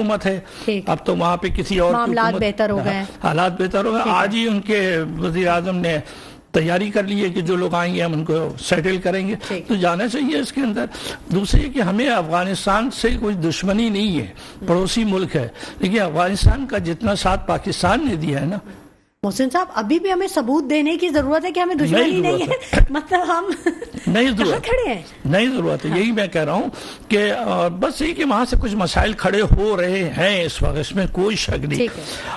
حکومت ہے, اب تو وہاں پہ کسی اور معاملات بہتر ہو گئے, حالات بہتر ہو گئے. آج ہی ان کے وزیر اعظم نے تیاری کر لی ہے کہ جو لوگ آئیں گے ہم ان کو سیٹل کریں گے, تو جانا چاہیے اس کے اندر. دوسری کہ ہمیں افغانستان سے کوئی دشمنی نہیں ہے, پڑوسی ملک ہے, لیکن افغانستان کا جتنا ساتھ پاکستان نے دیا ہے نا. محسن صاحب, ابھی بھی ہمیں ثبوت دینے کی ضرورت ہے کہ ہمیں دشمنی نہیں ہے, مطلب ہم کہاں کھڑے ہیں؟ نہیں ضرورت ہے, یہی میں کہہ رہا ہوں کہ بس یہی کہ وہاں سے کچھ مسائل کھڑے ہو رہے ہیں اس وقت, اس میں کوئی شک نہیں.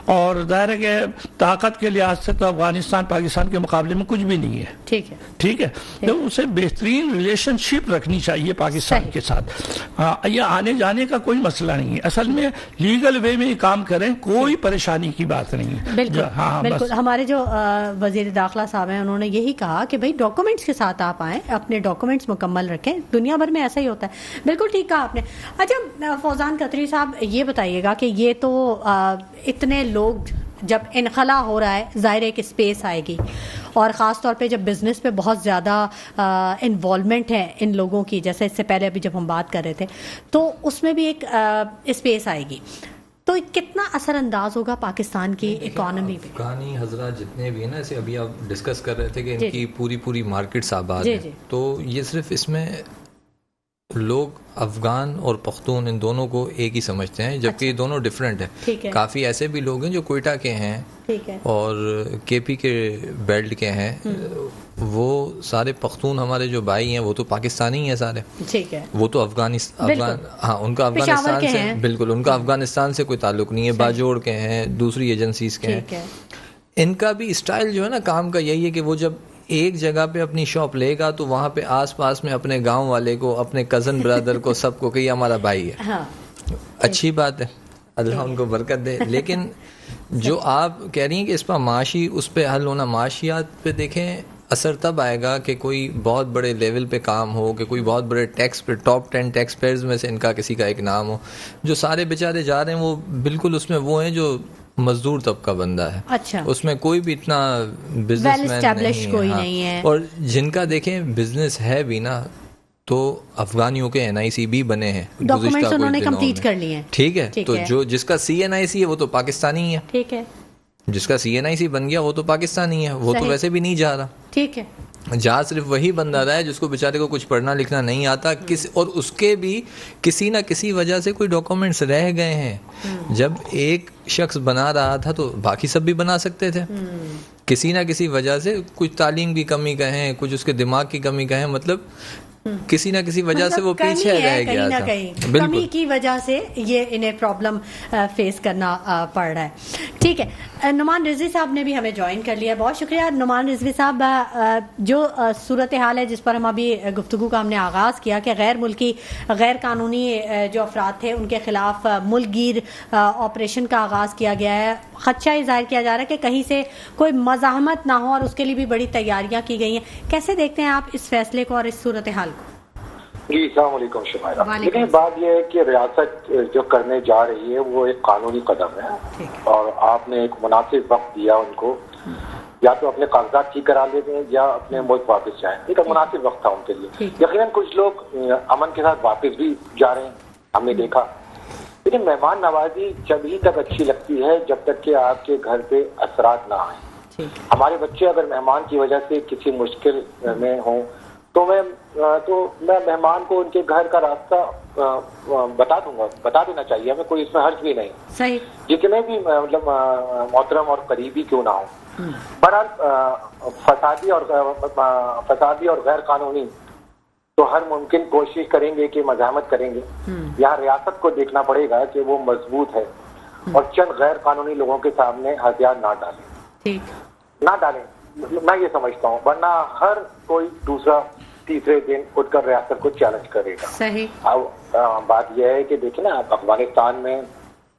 اور ظاہر ہے کہ طاقت کے لحاظ سے تو افغانستان پاکستان کے مقابلے میں کچھ بھی نہیں ہے. ٹھیک ہے, تو اسے بہترین ریلیشن شپ رکھنی چاہیے پاکستان کے ساتھ. یہ آنے جانے کا کوئی مسئلہ نہیں ہے, اصل میں لیگل وے میں کام کریں, کوئی پریشانی کی بات نہیں ہے. بالکل, ہمارے جو وزیر داخلہ صاحب ہیں انہوں نے یہی کہا کہ بھئی ڈاکومنٹس کے ساتھ آپ آئیں, اپنے ڈاکومنٹس مکمل رکھیں, دنیا بھر میں ایسا ہی ہوتا ہے. بالکل ٹھیک کہا آپ نے. اچھا فوزان قطری صاحب, یہ بتائیے گا کہ یہ تو اتنے لوگ جب انخلا ہو رہا ہے, ظاہر ہے کہ اسپیس آئے گی, اور خاص طور پہ جب بزنس پہ بہت زیادہ انوالومنٹ ہے ان لوگوں کی, جیسے اس سے پہلے ابھی جب ہم بات کر رہے تھے, تو اس میں بھی ایک اسپیس آئے گی, تو کتنا اثر انداز ہوگا پاکستان کی اکانومی پہ؟ افغانی حضرات جتنے بھی ہیں نا, ایسے ابھی آپ ڈسکس کر رہے تھے کہ ان کی پوری مارکیٹس آباد ہیں, تو یہ صرف اس میں لوگ افغان اور پختون ان دونوں کو ایک ہی سمجھتے ہیں, جبکہ یہ دونوں ڈفرینٹ ہیں. کافی ایسے بھی لوگ ہیں جو کوئٹہ کے ہیں اور کے پی کے بیلٹ کے ہیں, وہ سارے پختون ہمارے جو بھائی ہیں وہ تو پاکستانی ہیں سارے, وہ تو افغان ان کا افغانستان سے بالکل, ان کا افغانستان سے کوئی تعلق نہیں ہے, باجوڑ کے ہیں, دوسری ایجنسیز کے ہیں. ان کا بھی اسٹائل جو ہے نا کام کا یہی ہے کہ وہ جب ایک جگہ پہ اپنی شاپ لے گا تو وہاں پہ آس پاس میں اپنے گاؤں والے کو, اپنے کزن برادر کو, سب کو کہ یہ ہمارا بھائی ہے. اچھی بات ہے, اللہ ان کو برکت دے. لیکن جو آپ کہہ رہی ہیں کہ اس پر معاشی, اس پہ حل ہونا, معاشیات پہ دیکھیں اثر تب آئے گا کہ کوئی بہت بڑے لیول پہ کام ہو, کہ کوئی بہت بڑے ٹیکس پہ, ٹاپ 10 ٹیکس پیئرز میں سے ان کا کسی کا ایک نام ہو. جو سارے بیچارے جا رہے ہیں وہ بالکل اس میں وہ ہیں جو مزدور طبقہ بندہ ہے. اس میں کوئی بھی اتنا بزنس مین نہیں ہے, اور جن کا دیکھیں بزنس ہے بھی نا, تو افغانیوں کے NIC بھی بنے ہیں, ڈاکومنٹس انہوں نے کمپلیٹ کر لیے ہیں. ٹھیک ہے, تو جو جس کا CNIC ہے وہ تو پاکستانی ہے. ٹھیک ہے, جس کا CNIC بن گیا وہ تو پاکستانی ہے, وہ تو ویسے بھی نہیں جا رہا. ٹھیک ہے, جہاں صرف وہی بندہ رہا ہے جس کو بیچارے کو کچھ پڑھنا لکھنا نہیں آتا, اور اس کے بھی کسی نہ کسی وجہ سے کوئی ڈاکومنٹس رہ گئے ہیں. جب ایک شخص بنا رہا تھا تو باقی سب بھی بنا سکتے تھے, کسی نہ کسی وجہ سے, کچھ تعلیم کی کمی کہیں, کچھ اس کے دماغ کی کمی کہیں, مطلب کسی نہ کسی وجہ سے وہ پیچھے رہ گیا تھا. کمی کی وجہ سے یہ انہیں پرابلم فیس کرنا پڑ رہا ہے. ٹھیک ہے, نعمان رضوی صاحب نے بھی ہمیں جوائن کر لیا, بہت شکریہ نعمان رضوی صاحب. جو صورتحال ہے جس پر ہم ابھی گفتگو کا ہم نے آغاز کیا کہ غیر ملکی غیر قانونی جو افراد تھے ان کے خلاف ملک گیر آپریشن کا آغاز کیا گیا ہے, خدشہ یہ ظاہر کیا جا رہا ہے کہ کہیں سے کوئی مزاحمت نہ ہو, اور اس کے لیے بھی بڑی تیاریاں کی گئی ہیں. کیسے دیکھتے ہیں آپ اس فیصلے کو اور اس صورتحال کو؟ جی السلام علیکم شمائلہ. لیکن بات یہ ہے کہ ریاست جو کرنے جا رہی ہے وہ ایک قانونی قدم ہے, اور آپ نے ایک مناسب وقت دیا ان کو, یا تو اپنے کاغذات ٹھیک کرا لے دیں یا اپنے ملک واپس جائیں. ایک مناسب وقت تھا ان کے لیے. یقیناً کچھ لوگ امن کے ساتھ واپس بھی جا رہے ہیں, ہم نے دیکھا. لیکن مہمان نوازی جب ہی تک اچھی لگتی ہے جب تک کہ آپ کے گھر پہ اثرات نہ آئیں. ہمارے بچے اگر مہمان کی وجہ سے کسی مشکل میں ہوں تو میں مہمان کو ان کے گھر کا راستہ بتا دینا چاہیے, ہمیں کوئی اس میں حرج بھی نہیں. صحیح, جتنے بھی مطلب محترم اور قریبی کیوں نہ ہوں. بہرحال فسادی اور غیر قانونی تو ہر ممکن کوشش کریں گے کہ مزاحمت کریں گے. یہاں ریاست کو دیکھنا پڑے گا کہ وہ مضبوط ہے اور چند غیر قانونی لوگوں کے سامنے ہتھیار نہ ڈالیں. میں یہ سمجھتا ہوں, ورنہ ہر کوئی دوسرا تیسرے دن اٹھ کر ریاست کو چیلنج کرے گا. صحیح. اب بات یہ ہے کہ دیکھیں نا, افغانستان میں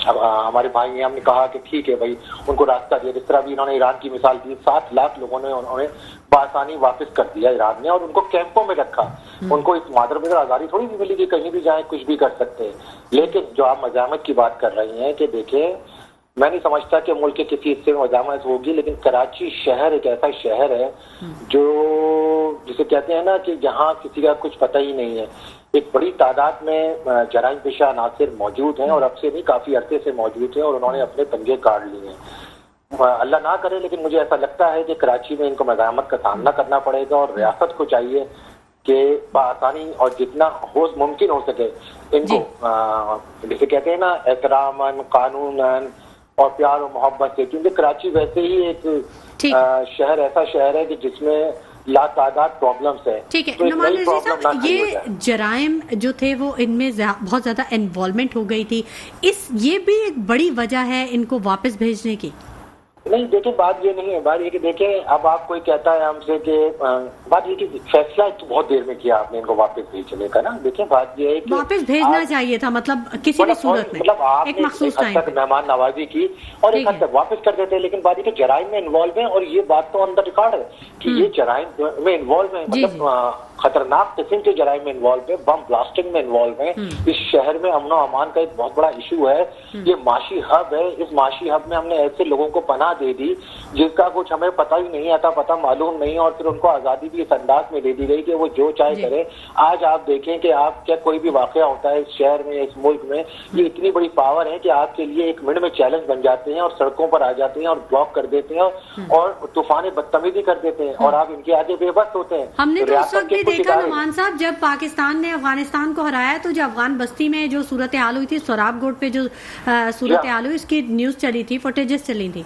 ہمارے بھائی نے, ہم نے کہا کہ ٹھیک ہے بھائی ان کو راستہ دیا, جس طرح بھی انہوں نے ایران کی مثال دی, 7 لاکھ لوگوں نے انہوں نے بآسانی واپس کر دیا ایران نے, اور ان کو کیمپوں میں رکھا. ان کو اس مادر میں آزادی تھوڑی بھی ملی کہ کہیں بھی جائیں کچھ بھی کر سکتے ہیں. لیکن جو آپ مزاحمت کی بات کر رہی ہیں کہ دیکھیں, میں نہیں سمجھتا کہ ملک کے کسی حصے میں مزاحمت ہوگی, لیکن کراچی شہر ایک ایسا شہر ہے جو جسے کہتے ہیں نا کہ جہاں کسی کا کچھ پتہ ہی نہیں ہے. ایک بڑی تعداد میں جرائم پیشہ عناصر موجود ہیں اور اب سے نہیں کافی عرصے سے موجود ہیں اور انہوں نے اپنے پنجے کاٹ لیے ہیں. اللہ نہ کرے لیکن مجھے ایسا لگتا ہے کہ کراچی میں ان کو مزاحمت کا سامنا کرنا پڑے گا اور ریاست کو چاہیے کہ بآسانی اور جتنا ممکن ہو سکے ان کو جسے کہتے ہیں نا احتراماً قانوناً اور پیار و محبت سے, کیونکہ کراچی ویسے ہی ایک شہر ایسا شہر ہے کہ جس میں لا تعداد پرابلمس ہے. ٹھیک ہے نعمان رضوی صاحب, یہ جرائم جو تھے وہ ان میں بہت زیادہ انوالومنٹ ہو گئی تھی, یہ بھی ایک بڑی وجہ ہے ان کو واپس بھیجنے کی؟ نہیں دیکھیں بات یہ نہیں ہے, بات یہ کہ دیکھیں اب آپ کوئی کہتا ہے ہم سے کہ بات یہ کہ فیصلہ بہت دیر میں کیا آپ نے ان کو واپس بھیجنے کا نا. دیکھیں بات یہ ہے کہ واپس بھیجنا چاہیے تھا, مطلب کسی بھی صورت میں مطلب آپ ایک نے مخصوص ایک حد تک مہمان نوازی کی اور ایک حد تک واپس کر دیتے, لیکن بات یہ کہ جرائم میں انوالو ہیں اور یہ بات تو اندر ریکارڈ ہے کہ یہ جرائم میں انوالو ہیں, مطلب خطرناک قسم کے جرائم میں انوالو ہیں, بم بلاسٹنگ میں انوالو ہیں. اس شہر میں امن و امان کا ایک بہت بڑا ایشو ہے, یہ معاشی ہب ہے. اس معاشی ہب میں ہم نے ایسے لوگوں کو پناہ دے دی جن کا کچھ ہمیں پتہ ہی نہیں آتا, پتہ معلوم نہیں, اور پھر ان کو آزادی بھی اس انداز میں دے دی گئی کہ وہ جو چاہے کرے. آج آپ دیکھیں کہ آپ کیا کوئی بھی واقعہ ہوتا ہے اس شہر میں, اس ملک میں, یہ اتنی بڑی پاور ہے کہ آپ کے لیے ایک منٹ میں چیلنج بن جاتے ہیں اور سڑکوں پر آ جاتے ہیں اور بلاک کر دیتے ہیں اور طوفان بدتمیزی کر دیتے ہیں اور آپ ان کے آگے بے بس ہوتے ہیں. ہم نے تو اس وقت بھی دیکھا نعمان صاحب جب پاکستان نے افغانستان کو ہرایا تو جو افغان بستی میں جو صورتحال ہوئی تھی, سوراب گوٹ پہ جو صورتحال ہوئی, اس کی نیوز چلی تھی, فوٹیجز چلی تھی.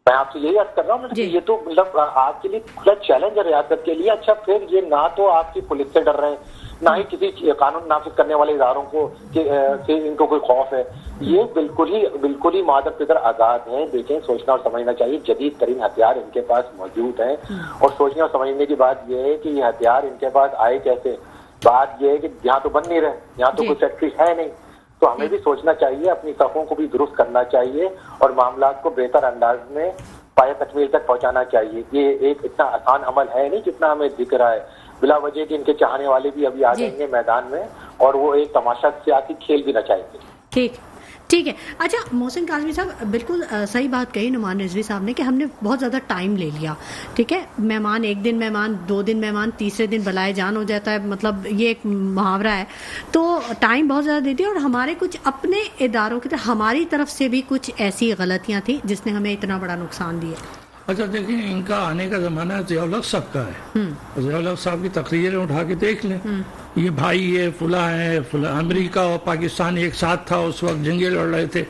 میں آپ سے یہی عرض کر رہا ہوں یہ تو مطلب آپ کے لیے کھلا چیلنج ہے ریاست کے لیے. اچھا پھر یہ نہ تو آپ کی پولیس سے ڈر رہے ہیں, نہ ہی کسی قانون نافذ کرنے والے اداروں کو سے ان کو کوئی خوف ہے. یہ بالکل ہی مادر پدر آزاد ہیں. دیکھیں سوچنا اور سمجھنا چاہیے, جدید ترین ہتھیار ان کے پاس موجود ہیں اور سوچنے اور سمجھنے کی بات یہ ہے کہ یہ ہتھیار ان کے پاس آئے کیسے. بات یہ ہے کہ یہاں تو بن نہیں رہے, یہاں تو کوئی فیکٹری ہے نہیں, تو ہمیں بھی سوچنا چاہیے, اپنی صفوں کو بھی درست کرنا چاہیے اور معاملات کو بہتر انداز میں پایہ تکمیل تک پہنچانا چاہیے. یہ ایک اتنا آسان عمل ہے نہیں جتنا ہمیں دکھ رہا ہے. بلا وجہ کہ ان کے چاہنے والے بھی ابھی آ جائیں گے میدان میں اور وہ ایک تماشا سیاسی کھیل بھی نہ چاہیں گے. ٹھیک ہے. اچھا محسن کاظمی صاحب, بالکل صحیح بات کہی نعمان رضوی صاحب نے کہ ہم نے بہت زیادہ ٹائم لے لیا. ٹھیک ہے, مہمان ایک دن مہمان, 2 دن مہمان, تیسرے دن بلائے جان ہو جاتا ہے, مطلب یہ ایک محاورہ ہے. تو ٹائم بہت زیادہ دیتی ہے اور ہمارے کچھ اپنے اداروں کی طرف ہماری طرف سے بھی کچھ ایسی غلطیاں تھیں جس نے ہمیں اتنا بڑا نقصان دیا. اچھا دیکھیں, ان کا آنے کا زمانہ ضیاء الحق صاحب کا ہے. ضیاء الحق صاحب کی تقریریں اٹھا کے دیکھ لیں, یہ بھائی ہے, فلاں ہے, فلاں. امریکہ اور پاکستان ایک ساتھ تھا, اس وقت جنگیں لڑ رہے تھے.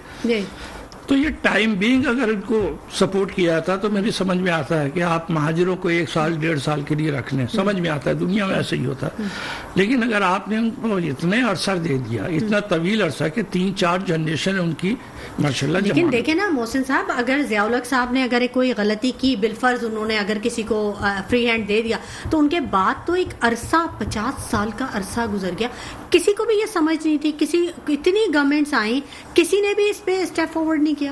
تو یہ ٹائم بینگ اگر ان کو سپورٹ کیا تھا تو میری سمجھ میں آتا ہے کہ آپ مہاجروں کو 1 سال 1.5 سال کے لیے رکھ لیں, سمجھ میں آتا ہے, دنیا میں ایسے ہی ہوتا ہے. لیکن اگر آپ نے ان کو اتنے عرصہ دے دیا, اتنا طویل عرصہ کہ 3-4 جنریشن ان کی ماشاءاللہ. لیکن دیکھیں نا محسن صاحب, اگر ضیاء الحق صاحب نے اگر کوئی غلطی کی, بالفرض انہوں نے اگر کسی کو فری ہینڈ دے دیا, تو ان کے بعد تو ایک عرصہ 50 سال کا عرصہ گزر گیا. کسی کو بھی یہ سمجھ نہیں تھی, اتنی گورنمنٹس آئیں, کسی نے بھی اس پہ اسٹیپ فارورڈ نہیں کیا.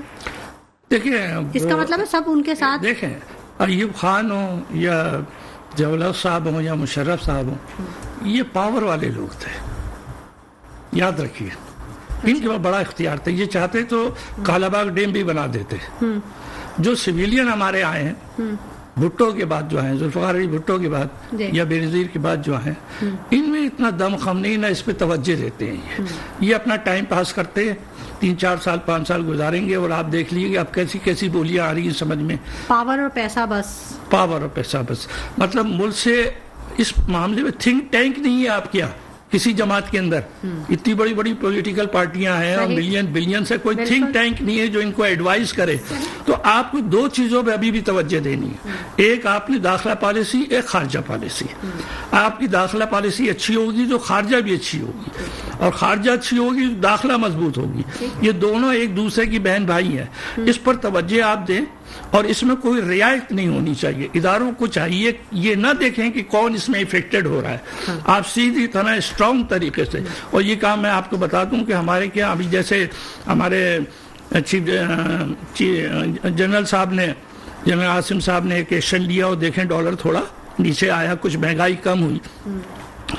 دیکھیں اس کا مطلب ہے سب ان کے ساتھ. دیکھیں ایوب خان ہوں یا ضیاء الحق صاحب ہوں یا مشرف صاحب ہوں, یہ پاور والے لوگ تھے, یاد رکھیے. ان کے پاس بڑا اختیار تھا. یہ چاہتے تو کالا باغ ڈیم بھی بنا دیتے. جو سویلین ہمارے آئے ہیں بھٹو کے بعد جو ہیں, ذوالفقار علی بھٹو کے بعد یا بینظیر کے بعد جو ہیں, ان میں اتنا دم خم نہیں, نہ اس پہ توجہ دیتے ہیں. یہ اپنا ٹائم پاس کرتے ہیں, 3-4 سال 5 سال گزاریں گے اور آپ دیکھ لیجیے کہ اب کیسی بولیاں آ رہی ہیں سمجھ میں. پاور اور پیسہ بس, پاور اور پیسہ بس. مطلب ملک سے اس معاملے میں تھنک ٹینک نہیں ہے آپ کیا کسی جماعت کے اندر. اتنی بڑی بڑی پولیٹیکل پارٹیاں ہیں اور بلین سے کوئی تھنک ٹینک نہیں ہے جو ان کو ایڈوائز کرے. تو آپ کو 2 چیزوں پہ ابھی بھی توجہ دینی ہے. ایک آپ نے داخلہ پالیسی, ایک خارجہ پالیسی. آپ کی داخلہ پالیسی اچھی ہوگی تو خارجہ بھی اچھی ہوگی, اور خارجہ اچھی ہوگی تو داخلہ مضبوط ہوگی. یہ دونوں ایک دوسرے کی بہن بھائی ہیں. اس پر توجہ آپ دیں اور اس میں کوئی رعایت نہیں ہونی چاہیے. اداروں کو چاہیے یہ نہ دیکھیں کہ کون اس میں افیکٹڈ ہو رہا ہے, آپ سیدھی طرح اسٹرانگ طریقے سے. اور یہ کام میں آپ کو بتا دوں کہ ہمارے کیا ابھی جیسے ہمارے چیف جنرل صاحب نے, جنرل عاصم صاحب نے ایک ایکشن لیا اور دیکھیں ڈالر تھوڑا نیچے آیا, کچھ مہنگائی کم ہوئی.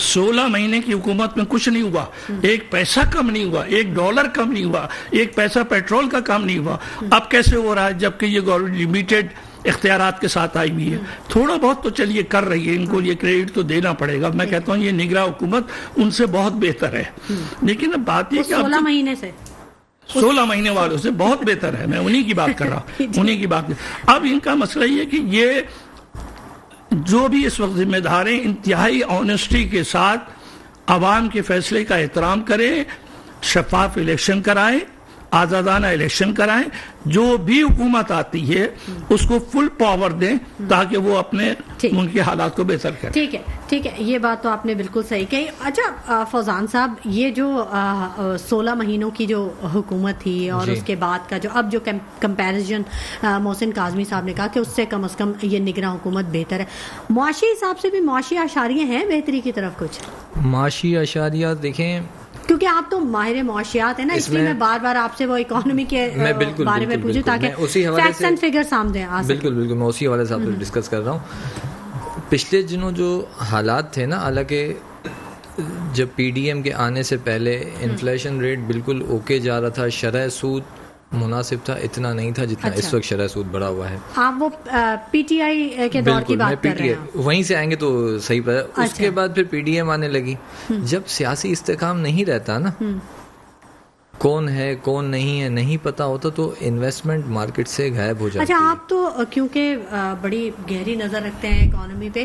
16 مہینے کی حکومت میں کچھ نہیں ہوا, 1 پیسہ کم نہیں ہوا, 1 ڈالر کم نہیں ہوا, 1 پیسہ پیٹرول کا کم نہیں ہوا. اب کیسے ہو رہا ہے جبکہ یہ گورنمنٹ لمیٹڈ اختیارات کے ساتھ آئی ہوئی ہے. تھوڑا بہت تو چلیے کر رہی ہے, ان کو یہ کریڈٹ تو دینا پڑے گا. میں کہتا ہوں یہ نگراں حکومت ان سے بہت بہتر ہے. لیکن اب بات یہ کہ 16 مہینے سے 16 مہینے والوں سے بہت بہتر ہے. میں انہی کی بات کر رہا ہوں, انہی کی بات. اب ان کا مسئلہ یہ کہ یہ جو بھی اس وقت ذمہ دار ہیں انتہائی آنیسٹی کے ساتھ عوام کے فیصلے کا احترام کریں, شفاف الیکشن کرائیں, آزادانہ الیکشن کرائیں. جو بھی حکومت آتی ہے اس کو فل پاور دیں تاکہ وہ اپنے ملک کے حالات کو بہتر کریں. ٹھیک ہے, یہ بات تو آپ نے بالکل صحیح کہی. اچھا فوزان صاحب, یہ جو 16 مہینوں کی جو حکومت تھی اور اس کے بعد کا جو اب جو کمپیریزن محسن کاظمی صاحب نے کہا کہ اس سے کم از کم یہ نگراں حکومت بہتر ہے, معاشی حساب سے بھی معاشی اشاریے ہیں بہتری کی طرف؟ کچھ معاشی اشاریہ دیکھیں, کیونکہ آپ تو ماہر معاشیات ہیں نا, اس لیے میں بار بار آپ سے وہ اکانومی کے بارے میں پوچھوں تاکہ فیکٹس اینڈ فگر سامنے آ سکیں. بالکل میں اسی حوالے سے آپ سے ڈسکس کر رہا ہوں. پچھلے دنوں جو حالات تھے نا, حالانکہ جب پی ڈی ایم کے آنے سے پہلے انفلیشن ریٹ بالکل اوکے جا رہا تھا, شرح سود مناسب تھا, اتنا نہیں تھا جتنا اس وقت شرح سود بڑا ہوا ہے. آپ وہ پی ٹی آئی کے دور کی بات کر رہے ہیں, وہیں سے آئیں گے تو صحیح پتا. اس کے بعد پھر پی ڈی ایم آنے لگی. جب سیاسی استحکام نہیں رہتا نا, کون ہے کون نہیں ہے نہیں پتا ہوتا, تو انویسٹمنٹ مارکیٹ سے غائب ہو جاتی ہے. اچھا, آپ تو کیونکہ بڑی گہری نظر رکھتے ہیں اکانومی پہ,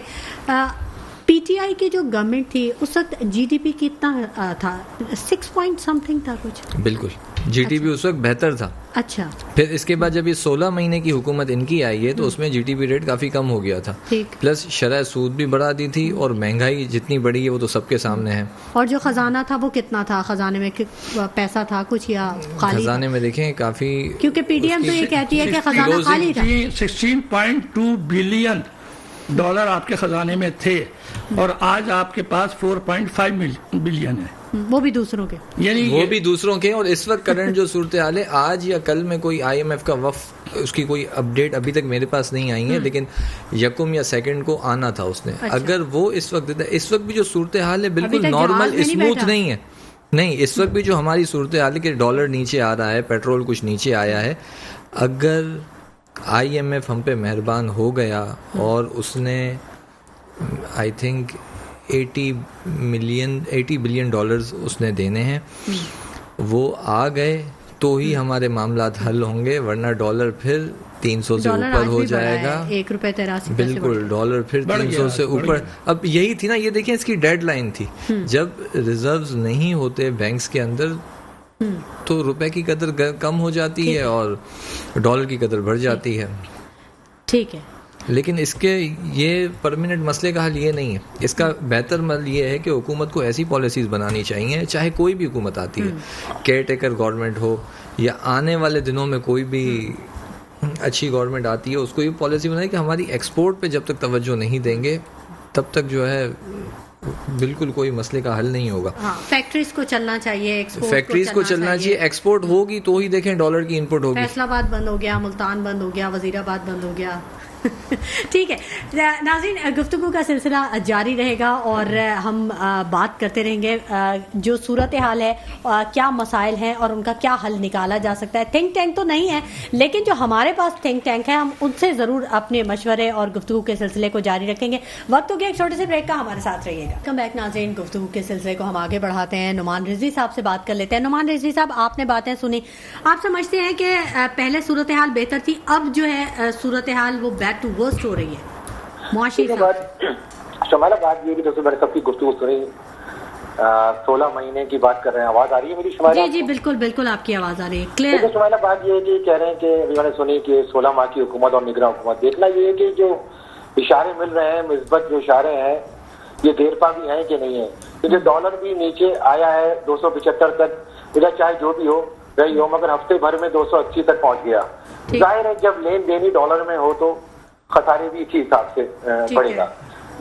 پی ٹی آئی کی جو گورنمنٹ تھی اس وقت جی ڈی پی کتنا تھا؟ 6 پوائنٹ سم تھنگ تھا کچھ. بالکل, جی ڈی پی اس وقت بہتر تھا. اچھا, پھر اس کے بعد جب یہ 16 مہینے کی حکومت ان کی آئی ہے تو اس میں جی ڈی پی ریٹ کافی کم ہو گیا تھا, پلس شرح سود بھی بڑھا دی تھی, اور مہنگائی جتنی بڑھی ہے وہ تو سب کے سامنے ہے. اور جو خزانہ تھا وہ کتنا تھا؟ خزانے میں پیسہ تھا کچھ یا خالی؟ خزانے میں دیکھیں کافی, کیونکہ پی ڈی ایم تو یہ کہتی ہے کہ خزانہ خالی تھا. 16.2 بلین ڈالر آپ کے خزانے میں تھے, اور آج آپ کے پاس 4.5 بلین ہے, وہ بھی دوسروں کے, یعنی وہ بھی دوسروں کے. اور اس وقت کرنٹ جو صورتحال ہے, آج یا کل میں کوئی آئی ایم ایف کا وفد, اس کی کوئی اپڈیٹ ابھی تک میرے پاس نہیں آئی ہے, لیکن یکم یا سیکنڈ کو آنا تھا اس نے. اگر وہ اس وقت دیتا, اس وقت بھی جو صورتحال ہے بالکل نارمل اسموتھ نہیں ہے. نہیں, اس وقت بھی جو ہماری صورتحال ہے کہ ڈالر نیچے آ رہا ہے, پیٹرول کچھ نیچے آیا ہے. اگر آئی ایم ایف ہم پہ مہربان ہو گیا اور اس نے آئی تھنک 80 بلین ڈالرز اس نے دینے ہیں, وہ آ گئے تو ہی ہمارے معاملات حل ہوں گے, ورنہ ڈالر پھر 300 سے اوپر ہو جائے گا. $1.83 بالکل, ڈالر پھر 300 سے اوپر. اب یہی تھی نا, یہ دیکھیں اس کی ڈیڈ لائن تھی, جب ریزروز نہیں ہوتے بینکس کے اندر تو روپے کی قدر کم ہو جاتی ہے اور ڈالر کی قدر بڑھ جاتی ہے. ٹھیک ہے, لیکن اس کے یہ پرماننٹ مسئلے کا حل یہ نہیں ہے. اس کا بہتر حل یہ ہے کہ حکومت کو ایسی پالیسیز بنانی چاہیے, چاہے کوئی بھی حکومت آتی ہے, کیئر ٹیکر گورنمنٹ ہو یا آنے والے دنوں میں کوئی بھی اچھی گورنمنٹ آتی ہے, اس کو یہ پالیسی بنائے کہ ہماری ایکسپورٹ پہ جب تک توجہ نہیں دیں گے تب تک جو ہے بالکل کوئی مسئلے کا حل نہیں ہوگا. فیکٹریز کو چلنا چاہیے, فیکٹریز کو چلنا چاہیے, ایکسپورٹ ہوگی تو ہی دیکھیں ڈالر کی انپٹ ہوگی. فیصل آباد بند ہو گیا, ملتان بند ہو گیا, وزیر آباد بند ہو گیا. ٹھیک ہے ناظرین, گفتگو کا سلسلہ جاری رہے گا اور ہم بات کرتے رہیں گے جو صورتحال ہے, کیا مسائل ہیں اور ان کا کیا حل نکالا جا سکتا ہے. تھنک ٹینک تو نہیں ہے, لیکن جو ہمارے پاس تھنک ٹینک ہے ہم ان سے ضرور اپنے مشورے اور گفتگو کے سلسلے کو جاری رکھیں گے. وقت ہو گیا ایک چھوٹے سے بریک کا, ہمارے ساتھ رہیے گا. کم بیک ناظرین, گفتگو کے سلسلے کو ہم آگے بڑھاتے ہیں. نعمان رضوی صاحب سے بات کر لیتے ہیں. نعمان رضوی صاحب, آپ نے باتیں سنی, آپ سمجھتے ہیں کہ پہلے صورتحال بہتر تھی, اب جو ہے صورتحال وہ بیک ٹو ورسٹ ہو رہی ہے معاشی شمالہ؟ بات یہ کہ میں نے سب کی گفتگو سنی, 16 مہینے کی بات کر رہے ہیں. آواز آ رہی ہے میری شمالہ؟ جی بالکل بالکل, آپ کی آواز آ رہی ہے کلیئر. شمالہ بات یہ ہے کہ کہہ رہے ہیں کہ میں نے سنی کہ 16 ماہ کی حکومت اور نگراں حکومت. دیکھنا یہ ہے کہ جو اشارے مل رہے ہیں, مثبت جو اشارے ہیں, یہ دیر پا بھی ہیں کہ نہیں ہے, کیونکہ ڈالر بھی نیچے آیا ہے 275 تک, ادھر چاہے جو بھی ہو رہی ہو, مگر ہفتے بھر میں 280 تک پہنچ گیا. ظاہر ہے جب لین دین ہی ڈالر میں ہو تو خسارے بھی اسی حساب سے پڑے گا.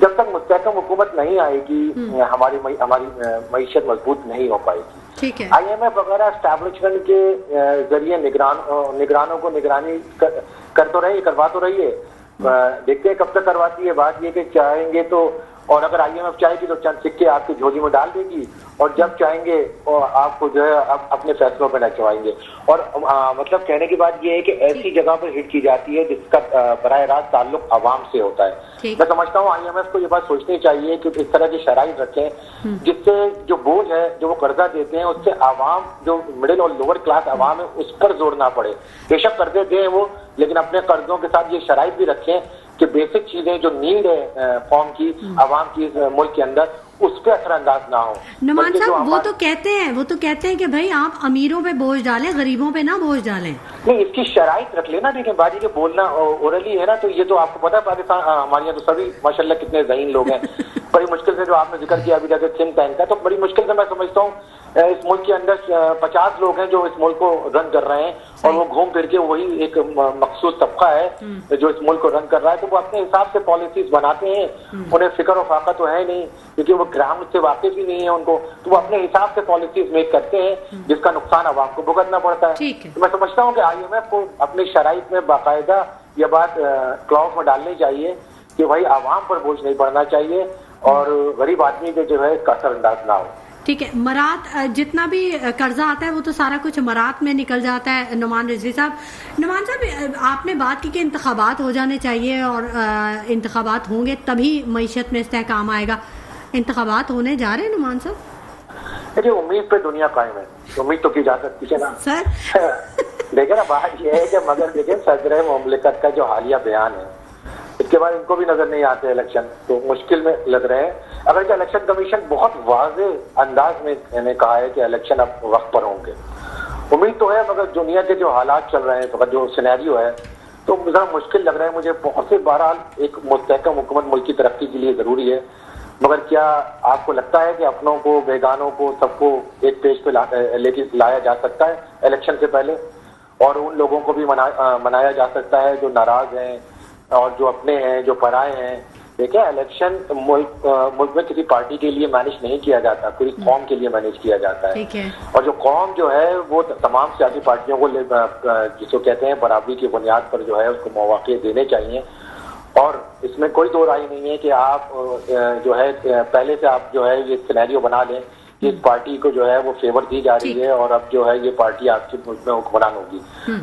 جب تک مستحکم حکومت نہیں آئے گی ہماری معیشت مضبوط نہیں ہو پائے گی. آئی ایم ایف وغیرہ اسٹیبلشمنٹ کے ذریعے نگرانوں کو نگرانی کر تو رہی ہے, کروا تو رہی ہے, دیکھتے ہیں کب تک کرواتی ہے. بات یہ کہ چاہیں گے تو اور اگر IMF چاہے گی تو چند سکے آپ کی جھولی میں ڈال دے گی اور جب چاہیں گے آپ کو جو ہے اپنے فیصلوں پہ نچوائیں گے. اور مطلب کہنے کی بات یہ ہے کہ ایسی جگہ پر ہٹ کی جاتی ہے جس کا براہ راست تعلق عوام سے ہوتا ہے. میں سمجھتا ہوں IMF کو یہ بات سوچنی چاہیے کہ اس طرح کی شرائط رکھیں جس سے جو بوجھ ہے جو وہ قرضہ دیتے ہیں اس سے عوام جو مڈل اور لوور کلاس عوام ہے اس پر زور نہ پڑے. بے شک قرضے دیں وہ, لیکن اپنے قرضوں کے ساتھ یہ شرائط بھی رکھیں کہ بیسک چیزیں جو نیڈ ہے قوم کی, عوام کی ملک کے اندر, اس پہ اثر انداز نہ ہو. نعمان صاحب وہ تو کہتے ہیں کہ بھائی آپ امیروں پہ بوجھ ڈالیں, غریبوں پہ نہ بوجھ ڈالیں. نہیں, اس کی شرائط رکھ لینا. دیکھیں باجی کے بولنا اورلی ہے نا, تو یہ تو آپ کو پتا ہے پاکستان ہمارے یہاں تو سبھی ماشاءاللہ کتنے ذہین لوگ ہیں. بڑی مشکل سے جو آپ نے ذکر کیا ابھی جیسے تھنک ٹینک کا, تو بڑی مشکل سے میں سمجھتا ہوں اس ملک کے اندر 50 لوگ ہیں جو اس ملک کو رن کر رہے ہیں اور وہ گھوم پھر کے وہی ایک مخصوص طبقہ ہے جو اس ملک کو رن کر رہا ہے. تو وہ اپنے حساب سے پالیسیز بناتے ہیں, انہیں فکر و فاقہ تو ہے نہیں کیونکہ وہ گراؤنڈ سے واقف ہی نہیں ہے ان کو, تو وہ اپنے حساب سے پالیسیز میک کرتے ہیں جس کا نقصان عوام کو بھگتنا پڑتا ہے. تو میں سمجھتا ہوں کہ IMF کو اپنی شرائط میں باقاعدہ یہ بات کلاس میں ڈالنی چاہیے کہ بھائی عوام پر بوجھ نہیں پڑنا چاہیے اور غریب آدمی کے جو ہے اس کا اثر انداز نہ ہو. ٹھیک ہے, مرات جتنا بھی قرضہ آتا ہے وہ تو سارا کچھ مرات میں نکل جاتا ہے. نعمان رضوی صاحب, آپ نے بات کی کہ انتخابات ہو جانے چاہیے اور انتخابات ہوں گے تبھی معیشت میں استحکام آئے گا. انتخابات ہونے جا رہے ہیں نعمان صاحب؟ دیکھیے امید پہ دنیا قائم ہے, امید تو کی جا سکتی ہے نا سر. دیکھیں نا بات یہ ہے کہ مگر دیکھیں صدر مملکت کا جو حالیہ بیان ہے اس کے بعد ان کو بھی نظر نہیں آتے الیکشن, تو مشکل میں لگ رہے ہیں. اگرچہ الیکشن کمیشن بہت واضح انداز میں کہا ہے کہ الیکشن اب وقت پر ہوں گے, امید تو ہے, مگر دنیا کے جو حالات چل رہے ہیں جو سینیریو ہے تو ذرا مشکل لگ رہا ہے مجھے بہت سے. بہرحال ایک مستحکم حکومت ملک کی ترقی کے لیے ضروری ہے, مگر کیا آپ کو لگتا ہے کہ اپنوں کو, بیگانوں کو, سب کو ایک پیج پہ لے کے لایا جا سکتا ہے الیکشن سے پہلے, اور ان لوگوں کو بھی منایا جا سکتا ہے جو ناراض ہیں اور جو اپنے ہیں, جو پرائے ہیں؟ دیکھیں الیکشن ملک میں کسی پارٹی کے لیے مینج نہیں کیا جاتا, پوری قوم کے لیے مینج کیا جاتا ہے. اور جو قوم جو ہے وہ تمام سیاسی پارٹیوں کو جس کو کہتے ہیں برابری کی بنیاد پر جو ہے اس کو مواقع دینے چاہیے. اور اس میں کوئی دو رائے نہیں ہے کہ آپ جو ہے پہلے سے آپ جو ہے یہ سینیریو بنا لیں کہ اس پارٹی کو جو ہے وہ فیور دی جا رہی ہے اور اب جو ہے یہ پارٹی آپ کے ملک میں حکمران ہوگی.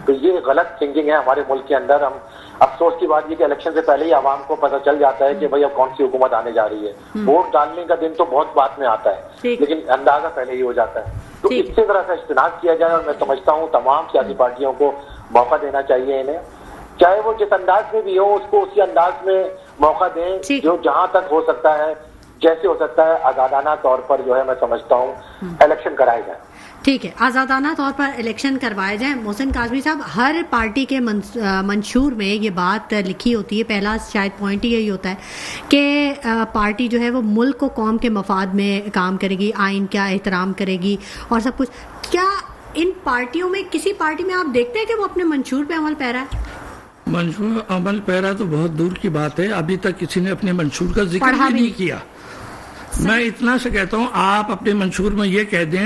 تو یہ غلط تھنکنگ ہے ہمارے ملک کے اندر. ہم افسوس کی بات یہ کہ الیکشن سے پہلے ہی عوام کو پتہ چل جاتا ہے کہ بھئی اب کون سی حکومت آنے جا رہی ہے. ووٹ ڈالنے کا دن تو بہت بعد میں آتا ہے لیکن اندازہ پہلے ہی ہو جاتا ہے. تو اس سے ذرا سا اجتناب کیا جائے, اور میں سمجھتا ہوں تمام سیاسی پارٹیوں کو موقع دینا چاہیے انہیں, چاہے وہ جس انداز میں بھی ہو اس کو اسی انداز میں موقع دیں جو جہاں تک ہو سکتا ہے, جیسے ہو سکتا ہے آزادانہ طور پر جو ہے میں سمجھتا ہوں الیکشن کرائے جائیں. ٹھیک ہے, آزادانہ طور پر الیکشن کروائے جائیں. محسن کاظمی صاحب, ہر پارٹی کے منشور میں یہ بات لکھی ہوتی ہے, پہلا شاید پوائنٹ یہی ہوتا ہے کہ پارٹی جو ہے وہ ملک کو قوم کے مفاد میں کام کرے گی, آئین کا احترام کرے گی اور سب کچھ. کیا ان پارٹیوں میں کسی پارٹی میں آپ دیکھتے ہیں کہ وہ اپنے منشور پہ عمل پیرا ہے؟ منشور عمل پیرا تو بہت دور کی بات ہے, ابھی تک کسی نے اپنے منشور کا ذکر بھی نہیں کیا. میں اتنا سے کہتا ہوں آپ اپنے منشور میں یہ کہہ دیں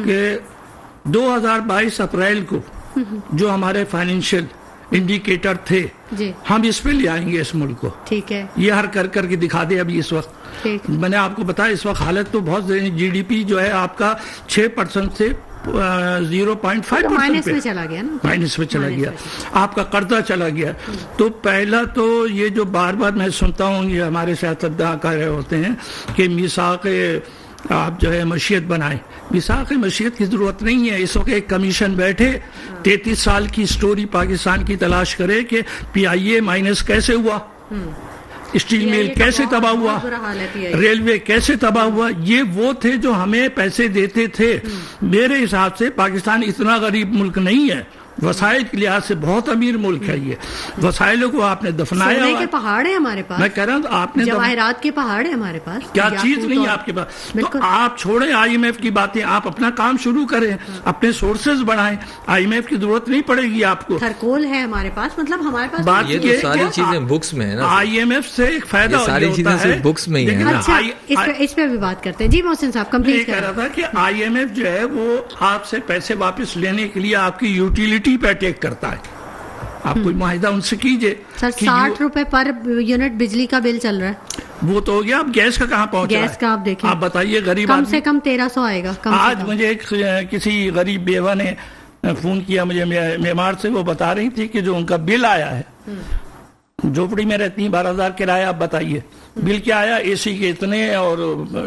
کہ 2022 اپریل کو جو ہمارے فائنینشیل انڈیکیٹر تھے ہم اس پہ لے آئیں گے اس ملک کو. ٹھیک ہے, یہ ہر کر کے دکھا دے. ابھی اس وقت میں نے آپ کو بتایا اس وقت حالت تو بہت GDP جو ہے آپ کا 6% سے 0.5% مائنس میں چلا گیا, آپ کا قرضہ چلا گیا. تو پہلا تو یہ جو بار بار میں سنتا ہوں یہ ہمارے سیاستداں کہہ رہے ہوتے ہیں کہ میثاق آپ جو ہے مشیت بنائیں. میثاق مشیت کی ضرورت نہیں ہے. اس وقت ایک کمیشن بیٹھے 33 سال کی سٹوری پاکستان کی تلاش کرے کہ PIA مائنس کیسے ہوا, اسٹیل میل کیسے تباہ ہوا, ریلوے کیسے تباہ ہوا. یہ وہ تھے جو ہمیں پیسے دیتے تھے. میرے حساب سے پاکستان اتنا غریب ملک نہیں ہے, وسائل کے لحاظ سے بہت امیر ملک ہے. یہ وسائلوں کو آپ نے دفنایا. سونے کے پہاڑ ہیں ہمارے پاس, میں کہہ رہا ہوں آپ نے جواہرات کے پہاڑ ہیں ہمارے پاس, کیا چیز نہیں ہے آپ کے پاس. تو آپ چھوڑیں IMF کی باتیں, آپ اپنا کام شروع کریں, اپنے سورسز بڑھائیں. IMF کی ضرورت نہیں پڑے گی آپ کو. تھرکول ہے ہمارے پاس, مطلب ہمارے پاس بات یہ تو ساری چیزیں بکس میں ہے نا. IMF سے ایک فائدہ ساری چیزیں صرف بکس میں ہی ہیں. اچھا اس پہ بھی بات کرتے ہیں. جی محسن صاحب کمپلیٹ کہہ رہا تھا کہ IMF جو ہے وہ آپ سے پیسے واپس لینے کے لیے آپ کی یوٹیلیٹی پہ اٹیک کرتا ہے. آپ کوئی معاہدہ ان سے کیجئے. سر 60 روپے پر یونٹ بجلی کا بل چل رہا ہے. وہ تو ہو گیا. اب گیس کا کہاں پہنچ رہا ہے؟ گیس کا آپ دیکھیں, آپ بتائیے غریب کم سے کم 1300 آئے گا. آج مجھے کسی غریب بیوہ نے فون کیا مجھے معمار سے, وہ بتا رہی تھی کہ جو ان کا بل آیا ہے, جھوپڑی میں رہتی ہیں, 12,000 کرایہ, آپ بتائیے بل کیا آیا, اے سی کے اتنے اور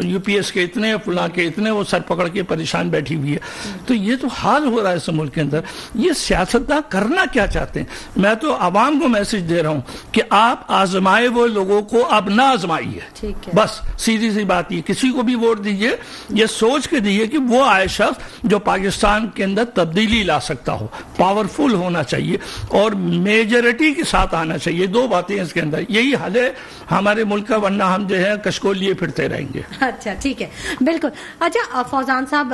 یو پی ایس کے اتنے, فلاں کے اتنے, وہ سر پکڑ کے پریشان بیٹھی ہوئی ہے. تو یہ تو حال ہو رہا ہے اس ملک کے اندر. یہ سیاستداں کرنا کیا چاہتے ہیں؟ میں تو عوام کو میسج دے رہا ہوں کہ آپ آزمائے وہ لوگوں کو اب نہ آزمائیے, بس سیدھی سی بات یہ. کسی کو بھی ووٹ دیجئے یہ سوچ کے دیجئے کہ وہ آئے شخص جو پاکستان کے اندر تبدیلی لا سکتا ہو, پاورفل ہونا چاہیے اور میجورٹی کے ساتھ آنا چاہیے. دو باتیں اس کے اندر, یہی حل ہے ہمارے ملک کا, ورنہ ہم جو ہے کشکول لیے پھرتے رہیں گے. اچھا ٹھیک ہے, بالکل. اچھا فوزان صاحب,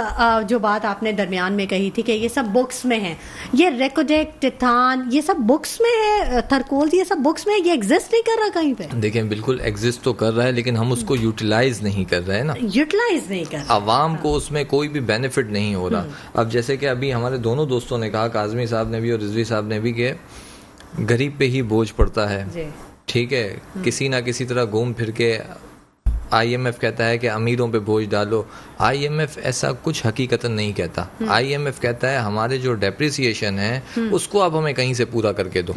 جو بات آپ نے درمیان میں کہی تھی کہ یہ سب بکس میں ہیں, یہ ریکوڈیک, ٹتھان, یہ سب بکس میں ہے, تھرکولز, یہ سب بکس میں ہے, یہ ایگزسٹ نہیں کر رہا کہیں پہ؟ دیکھیں بالکل ایگزسٹ تو کر رہا ہے, لیکن ہم اس کو یوٹیلائز نہیں کر رہے ہیں نا, یوٹیلائز نہیں کر رہے, عوام کو اس میں کوئی بھی بینیفٹ نہیں ہو رہا. اب جیسے کہ ابھی ہمارے دونوں دوستوں نے کہا, کاظمی صاحب نے بھی اور رضوی صاحب نے بھی, کہ غریب پہ ہی بوجھ پڑتا ہے. ٹھیک ہے, کسی نہ کسی طرح گھوم پھر کے آئی ایم ایف کہتا ہے کہ امیروں پہ بوجھ ڈالو. آئی ایم ایف ایسا کچھ حقیقتاً نہیں کہتا. آئی ایم ایف کہتا ہے ہمارے جو ڈیپریسیشن ہے اس کو آپ ہمیں کہیں سے پورا کر کے دو.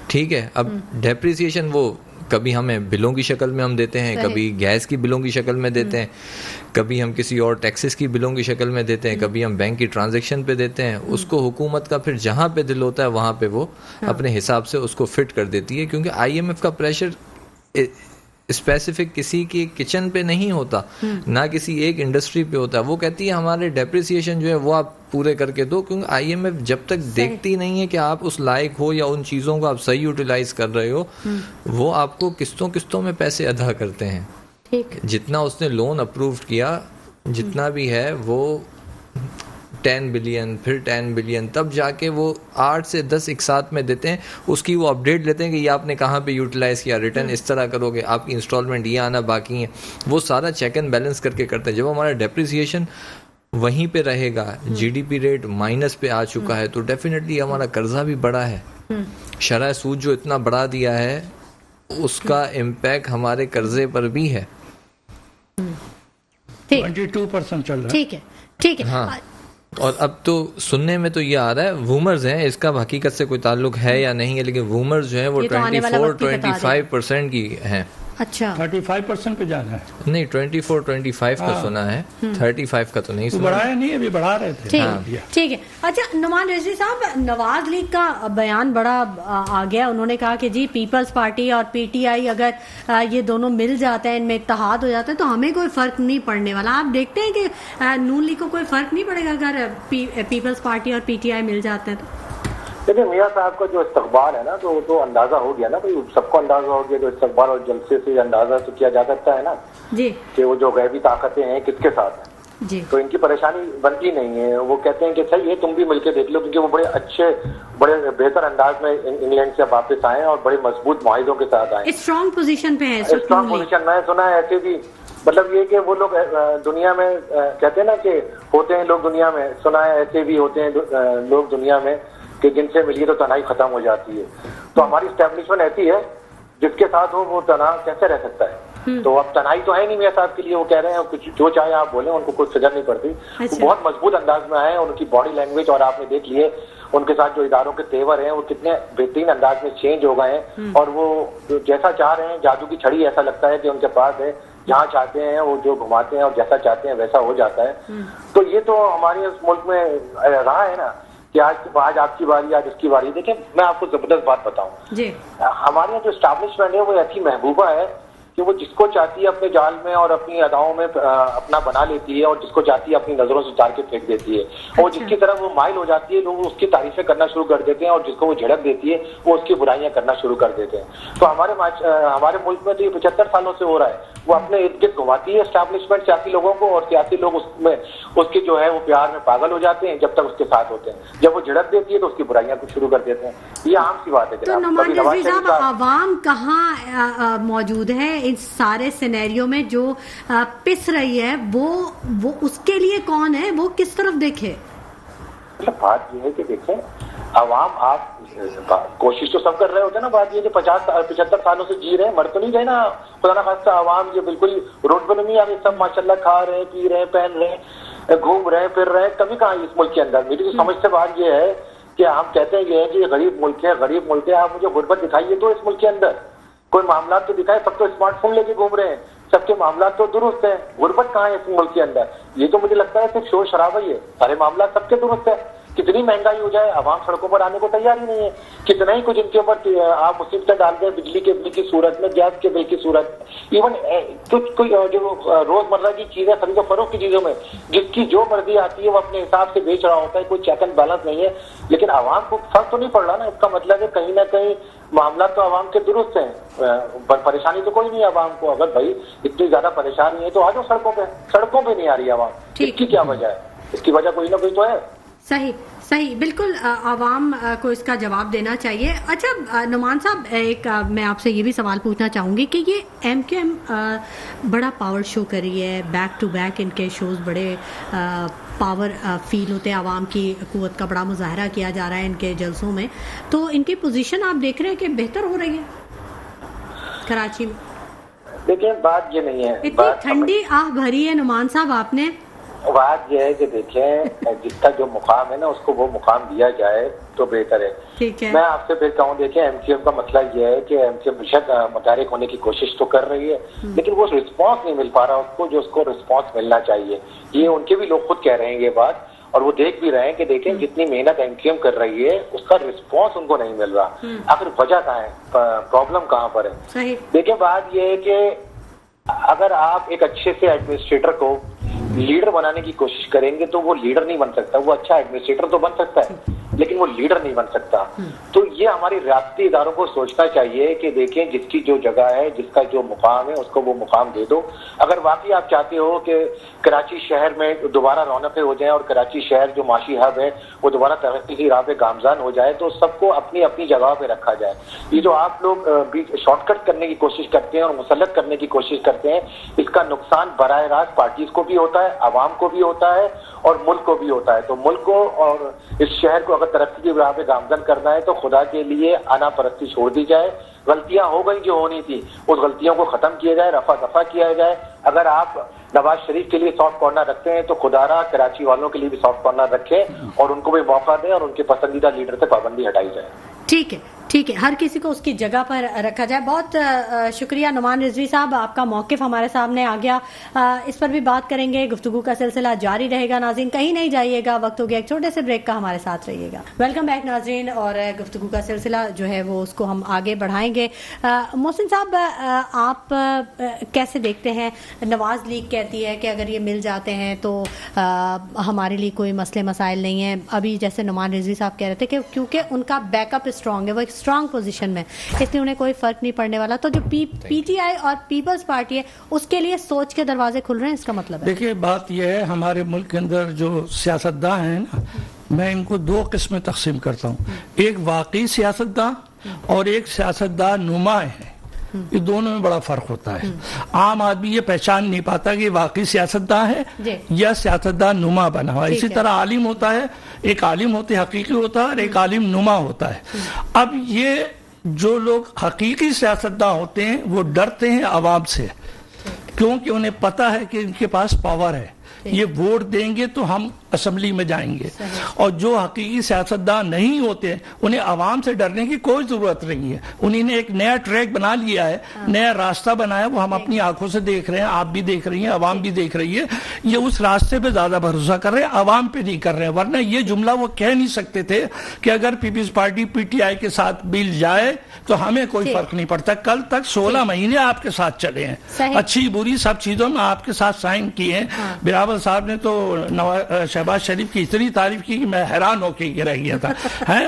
ٹھیک ہے, اب ڈیپریسیشن وہ کبھی ہمیں بلوں کی شکل میں ہم دیتے ہیں, کبھی گیس کی بلوں کی شکل میں دیتے ہیں, کبھی ہم کسی اور ٹیکسز کی بلوں کی شکل میں دیتے ہیں, کبھی ہم بینک کی ٹرانزیکشن پہ دیتے ہیں. اس کو حکومت کا پھر جہاں پہ دل ہوتا ہے وہاں پہ وہ اپنے حساب سے اس کو فٹ کر دیتی ہے, کیونکہ آئی ایم ایف کا پریشر اسپیسیفک کسی کی کچن پہ نہیں ہوتا, نہ کسی ایک انڈسٹری پہ ہوتا ہے. وہ کہتی ہے ہمارے ڈیپریسیشن جو ہے وہ آپ پورے کر کے دو, کیونکہ آئی ایم ایف جب تک دیکھتی نہیں ہے کہ آپ اس لائق ہو یا ان چیزوں کو آپ صحیح یوٹیلائز کر رہے ہو, وہ آپ کو قسطوں میں پیسے ادا کرتے ہیں. جتنا اس نے لون اپروو کیا, جتنا بھی ہے وہ 10 بلین, پھر 10 بلین, تب جا کے وہ 8 سے 10 ایک ساتھ میں دیتے ہیں. اس کی وہ اپڈیٹ لیتے ہیں کہ یہ آپ نے کہاں پہ یوٹیلائز کیا, ریٹرن اس طرح کرو گے, آپ کی انسٹالمنٹ یہ آنا باقی ہے. وہ سارا چیک اینڈ بیلنس کر کے کرتے ہیں. جب ہمارا ڈیپریسیشن وہیں پہ رہے گا, G D P rate minus پہ آ چکا ہے, تو ڈیفینیٹلی ہمارا قرضہ بھی بڑا ہے. شرح سود جو اتنا بڑھا دیا ہے اس کا امپیکٹ ہمارے قرضے پر بھی ہے. 22% چل رہا ہے. ٹھیک ہے. ہاں, اور اب تو سننے میں تو یہ آ رہا ہے, وومرز ہیں, اس کا حقیقت سے کوئی تعلق ہے یا نہیں ہے, لیکن وومرز جو ہیں وہ 24-25% کی ہیں. اچھا 35% پہ جانا ہے, نہیں 24-25 کا سنا ہے, 35 کا تو نہیں سنا. بڑھایا نہیں, ابھی بڑھا رہے تھے. ٹھیک ہے. اچھا نعمان رضوی صاحب, نواز لیگ کا بیان بڑا آ گیا. انہوں نے کہا کہ جی پیپلز پارٹی اور پی ٹی آئی اگر یہ دونوں مل جاتے ہیں, ان میں اتحاد ہو جاتا ہے, تو ہمیں کوئی فرق نہیں پڑنے والا. آپ دیکھتے ہیں کہ نون لیگ کو کوئی فرق نہیں پڑے گا اگر پیپلز پارٹی اور پی ٹی آئی مل جاتے ہیں تو؟ لیکن میاں صاحب کا جو استقبال ہے نا, تو وہ تو اندازہ ہو گیا نا, سب کو اندازہ ہو گیا. جو استقبال اور جلسے سے اندازہ تو کیا جا سکتا ہے نا جی کہ وہ جو غیبی طاقتیں ہیں کس کے ساتھ ہیں جی. تو ان کی پریشانی بنتی نہیں ہے. وہ کہتے ہیں کہ صحیح ہے تم بھی مل کے دیکھ لو, کیونکہ وہ بڑے اچھے, بڑے بہتر انداز میں انگلینڈ سے واپس آئے اور بڑے مضبوط معاہدوں کے ساتھ آئے. اسٹرانگ پوزیشن پہ ہے. اسٹرانگ پوزیشن میں سنا ہے ایسے بھی, مطلب یہ کہ وہ لوگ دنیا میں کہتے ہیں نا کہ ہوتے ہیں لوگ دنیا میں, سنا ہے ایسے بھی ہوتے ہیں لوگ دنیا میں کہ جن سے ملیے تو تنہائی ختم ہو جاتی ہے. تو ہماری اسٹیبلشمنٹ ایسی ہے جس کے ساتھ ہو وہ تنہا کیسے رہ سکتا ہے. تو اب تنہائی تو ہے نہیں میرے صاحب کے لیے. وہ کہہ رہے ہیں کچھ جو چاہے آپ بولیں, ان کو کوئی فکر نہیں پڑتی. وہ بہت مضبوط انداز میں آئے, ان کی باڈی لینگویج اور آپ نے دیکھ لیے ان کے ساتھ جو اداروں کے تیور ہیں وہ کتنے بہترین انداز میں چینج ہو گئے ہیں, اور وہ جیسا چاہ رہے ہیں, جادو کی چھڑی ایسا لگتا ہے کہ ان کے پاس ہے, جہاں چاہتے ہیں وہ جو گھماتے ہیں اور جیسا چاہتے ہیں ویسا ہو جاتا ہے. تو یہ تو ہمارے اس ملک میں رہا ہے نا کہ آج آپ کی باری, آج اس کی باری. دیکھیں میں آپ کو زبردست بات بتاؤں جی, ہمارے یہاں جو اسٹیبلشمنٹ ہے وہ ایسی محبوبہ ہے کہ وہ جس کو چاہتی ہے اپنے جال میں اور اپنی اداؤں میں اپنا بنا لیتی ہے, اور جس کو چاہتی ہے اپنی نظروں سے اتار کے پھینک دیتی ہے. اور جس کی طرف وہ مائل ہو جاتی ہے لوگ اس کی تعریفیں کرنا شروع کر دیتے ہیں, اور جس کو وہ جھڑک دیتی ہے وہ اس کی برائیاں کرنا شروع کر دیتے ہیں. تو ہمارے ملک میں تو یہ 75 سالوں سے ہو رہا ہے. وہ اپنے ارد گرد گھماتی ہے اسٹیبلشمنٹ سیاسی لوگوں کو, اور سیاسی لوگ اس کے جو ہے وہ پیار میں پاگل ہو جاتے ہیں جب تک اس کے ساتھ ہوتے ہیں. جب وہ جھڑک دیتی ہے تو اس کی برائیاں کو شروع کر دیتے ہیں. یہ عام سی بات ہے. تو نعمان رضوی صاحب, عوام کہاں موجود ہے ان سارے سینیریو میں جو پس رہی ہے, وہ اس کے لیے کون ہے, وہ کس طرف دیکھے؟ بات یہ ہے کہ دیکھیں عوام, آپ کوشش تو سب کر رہے ہوتے ہیں نا. بات یہ کہ 50-75 سالوں سے جی رہے ہیں, مر تو نہیں گئے نا. خدا نخواستہ عوام یہ بالکل روڈ پر نہیں آ رہے, سب ماشاءاللہ کھا رہے ہیں, پی رہے ہیں, پہن رہے ہیں, گھوم رہے ہیں, پھر رہے ہیں. کمی کہاں اس ملک کے اندر. میری تو سمجھ سے بات یہ ہے کہ ہم کہتے ہیں یہ ہے کہ غریب ملک ہے, غریب ملک ہے. آپ مجھے غربت دکھائیے تو اس ملک کے اندر کوئی معاملات تو دکھائے. سب تو اسمارٹ فون لے کے گھوم رہے ہیں, سب کے معاملات تو درست ہیں. غربت کہاں ہے اس ملک کے اندر؟ یہ تو مجھے لگتا ہے صرف شور شرابہ ہی ہے. سارے معاملات سب کے درست ہیں. کتنی مہنگائی ہو جائے, عوام سڑکوں پر آنے کو تیار ہی نہیں ہے. کتنا ہی کچھ ان کے اوپر آپ مصیبتیں ڈال دیں, بجلی کے بل کی صورت میں, گیس کے بل کی صورت, ایون کچھ کوئی جو روز مرہ کی چیزیں, خرید و فروخت کی چیزوں میں جس کی جو مرضی آتی ہے وہ اپنے حساب سے بیچ رہا ہوتا ہے. کوئی چیک اینڈ بیلنس نہیں ہے. لیکن عوام کو فرق تو نہیں پڑ رہا نا. اس کا مطلب ہے کہیں نہ کہیں معاملات تو عوام کے درست ہیں, پریشانی تو کوئی نہیں ہے عوام کو. اگر بھائی اتنی زیادہ پریشانی ہے تو آ جاؤ سڑکوں پہ. سڑکوں پہ نہیں آ رہی عوام, اس کی کیا وجہ ہے؟ اس کی وجہ کوئی نہ کوئی تو ہے. صحیح بالکل عوام کو اس کا جواب دینا چاہیے. اچھا نعمان صاحب, ایک میں آپ سے یہ بھی سوال پوچھنا چاہوں گی کہ یہ ایم کیو ایم بڑا پاور شو کر رہی ہے, بیک ٹو بیک ان کے شوز بڑے پاور فیل ہوتے ہیں, عوام کی قوت کا بڑا مظاہرہ کیا جا رہا ہے ان کے جلسوں میں. تو ان کی پوزیشن آپ دیکھ رہے ہیں کہ بہتر ہو رہی ہے کراچی میں؟ دیکھیں بات یہ نہیں ہے, اتنی ٹھنڈی آہ بھری ہے نعمان صاحب آپ نے. بات یہ ہے کہ دیکھیں جس کا جو مقام ہے نا اس کو وہ مقام دیا جائے تو بہتر ہے. میں آپ سے پھر کہوں, دیکھیں ایم کیو ایم کا مسئلہ یہ ہے کہ ایم کیو ایم بشک متحرک ہونے کی کوشش تو کر رہی ہے, لیکن وہ رسپانس نہیں مل پا رہا اس کو جو اس کو رسپانس ملنا چاہیے. یہ ان کے بھی لوگ خود کہہ رہے ہیں یہ بات, اور وہ دیکھ بھی رہے ہیں کہ دیکھیں جتنی محنت ایم کیو ایم کر رہی ہے اس کا رسپانس ان کو نہیں مل رہا. آخر وجہ کہاں ہے, پرابلم کہاں پر ہے؟ دیکھیں بات یہ ہے کہ اگر آپ ایک اچھے سے ایڈمنسٹریٹر کو لیڈر بنانے کی کوشش کریں گے تو وہ لیڈر نہیں بن سکتا. وہ اچھا ایڈمنسٹریٹر تو بن سکتا ہے لیکن وہ لیڈر نہیں بن سکتا. تو یہ ہماری ریاستی اداروں کو سوچنا چاہیے کہ دیکھیں جس کی جو جگہ ہے, جس کا جو مقام ہے, اس کو وہ مقام دے دو. اگر واقعی آپ چاہتے ہو کہ کراچی شہر میں دوبارہ رونقیں ہو جائیں اور کراچی شہر جو معاشی ہب ہے وہ دوبارہ ترقی کی راہ پہ گامزن ہو جائے تو سب کو اپنی اپنی جگہ پہ رکھا جائے. یہ جو آپ لوگ شارٹ کٹ کرنے کی کوشش کرتے ہیں اور مسلط کرنے کی کوشش کرتے ہیں, اس کا نقصان براہ راست پارٹیز کو بھی ہوتا ہے, عوام کو بھی ہوتا ہے اور ملک کو بھی ہوتا ہے. تو ملک کو اور اس شہر کو اگر ترقی کی راہ پہ گامزن کرنا ہے تو خدا کے لیے انا پرستی چھوڑ دی جائے. غلطیاں ہو گئی جو ہونی تھی اس غلطیوں کو ختم کیا جائے, رفع دفع کیا جائے. اگر آپ نواز شریف کے لیے سافٹ کارنر رکھتے ہیں تو خدا را کراچی والوں کے لیے بھی سافٹ کارنر رکھیں اور ان کو بھی موقع دیں اور ان کے پسندیدہ لیڈر سے پابندی ہٹائی جائے. ٹھیک ہے, ہر کسی کو اس کی جگہ پر رکھا جائے. بہت شکریہ نعمان رضوی صاحب, آپ کا موقف ہمارے سامنے آ گیا. اس پر بھی بات کریں گے, گفتگو کا سلسلہ جاری رہے گا. ناظرین کہیں نہیں جائیے گا, وقت ہو گیا ایک چھوٹے سے بریک کا, ہمارے ساتھ رہیے گا. ویلکم بیک ناظرین, اور گفتگو کا سلسلہ جو ہے وہ اس کو ہم آگے بڑھائیں گے. محسن صاحب آپ کیسے دیکھتے ہیں, نواز لیگ کہتی ہے کہ اگر یہ مل جاتے ہیں تو ہمارے لیے کوئی مسئلے مسائل نہیں ہیں. ابھی جیسے نعمان رضوی صاحب کہہ رہے تھے کہ کیونکہ ان کا بیک اپ اسٹرانگ ہے, وہ ایک اسٹرانگ پوزیشن میں, اس لیے انہیں کوئی فرق نہیں پڑنے والا. تو جو پی ٹی آئی اور پیپلز پارٹی ہے اس کے لیے سوچ کے دروازے کھل رہے ہیں, اس کا مطلب ہے؟ دیکھیے بات یہ ہے, ہمارے ملک کے اندر جو سیاستداں ہیں نا, میں ان کو دو قسمیں تقسیم کرتا ہوں. ایک واقعی سیاستداں اور ایک سیاستداں نما ہے. یہ دونوں میں بڑا فرق ہوتا ہے. عام آدمی یہ پہچان نہیں پاتا کہ واقعی سیاستداں ہے یا سیاستداں نما بنا ہوا. اسی طرح عالم ہوتا ہے, ایک عالم ہوتے حقیقی ہوتا ہے اور ایک عالم نما ہوتا ہے. اب یہ جو لوگ حقیقی سیاستداں ہوتے ہیں وہ ڈرتے ہیں عوام سے, کیونکہ انہیں پتا ہے کہ ان کے پاس پاور ہے, یہ ووٹ دیں گے تو ہم اسمبلی میں جائیں گے. اور جو حقیقی سیاستدان نہیں ہوتے انہیں عوام سے ڈرنے کی کوئی ضرورت نہیں ہے. انہیں نے ایک نیا ٹریک بنا لیا ہے, نیا راستہ بنایا, وہ ہم اپنی آنکھوں سے دیکھ رہے ہیں, آپ بھی دیکھ رہی ہیں, عوام بھی دیکھ رہی ہے. یہ اس راستے پہ زیادہ بھروسہ کر رہے ہیں, عوام پہ نہیں کر رہے ہیں. ورنہ یہ جملہ وہ کہہ نہیں سکتے تھے کہ اگر پیپلز پارٹی پی ٹی آئی کے ساتھ بل جائے تو ہمیں کوئی فرق نہیں پڑتا. کل تک 16 مہینے آپ کے ساتھ چلے ہیں, اچھی بری سب چیزوں میں آپ کے ساتھ سائن کیے ہیں. بلاول صاحب نے تو شہباز شریف کی اتنی تعریف کی کہ میں حیران ہو کے رہ گیا تھا.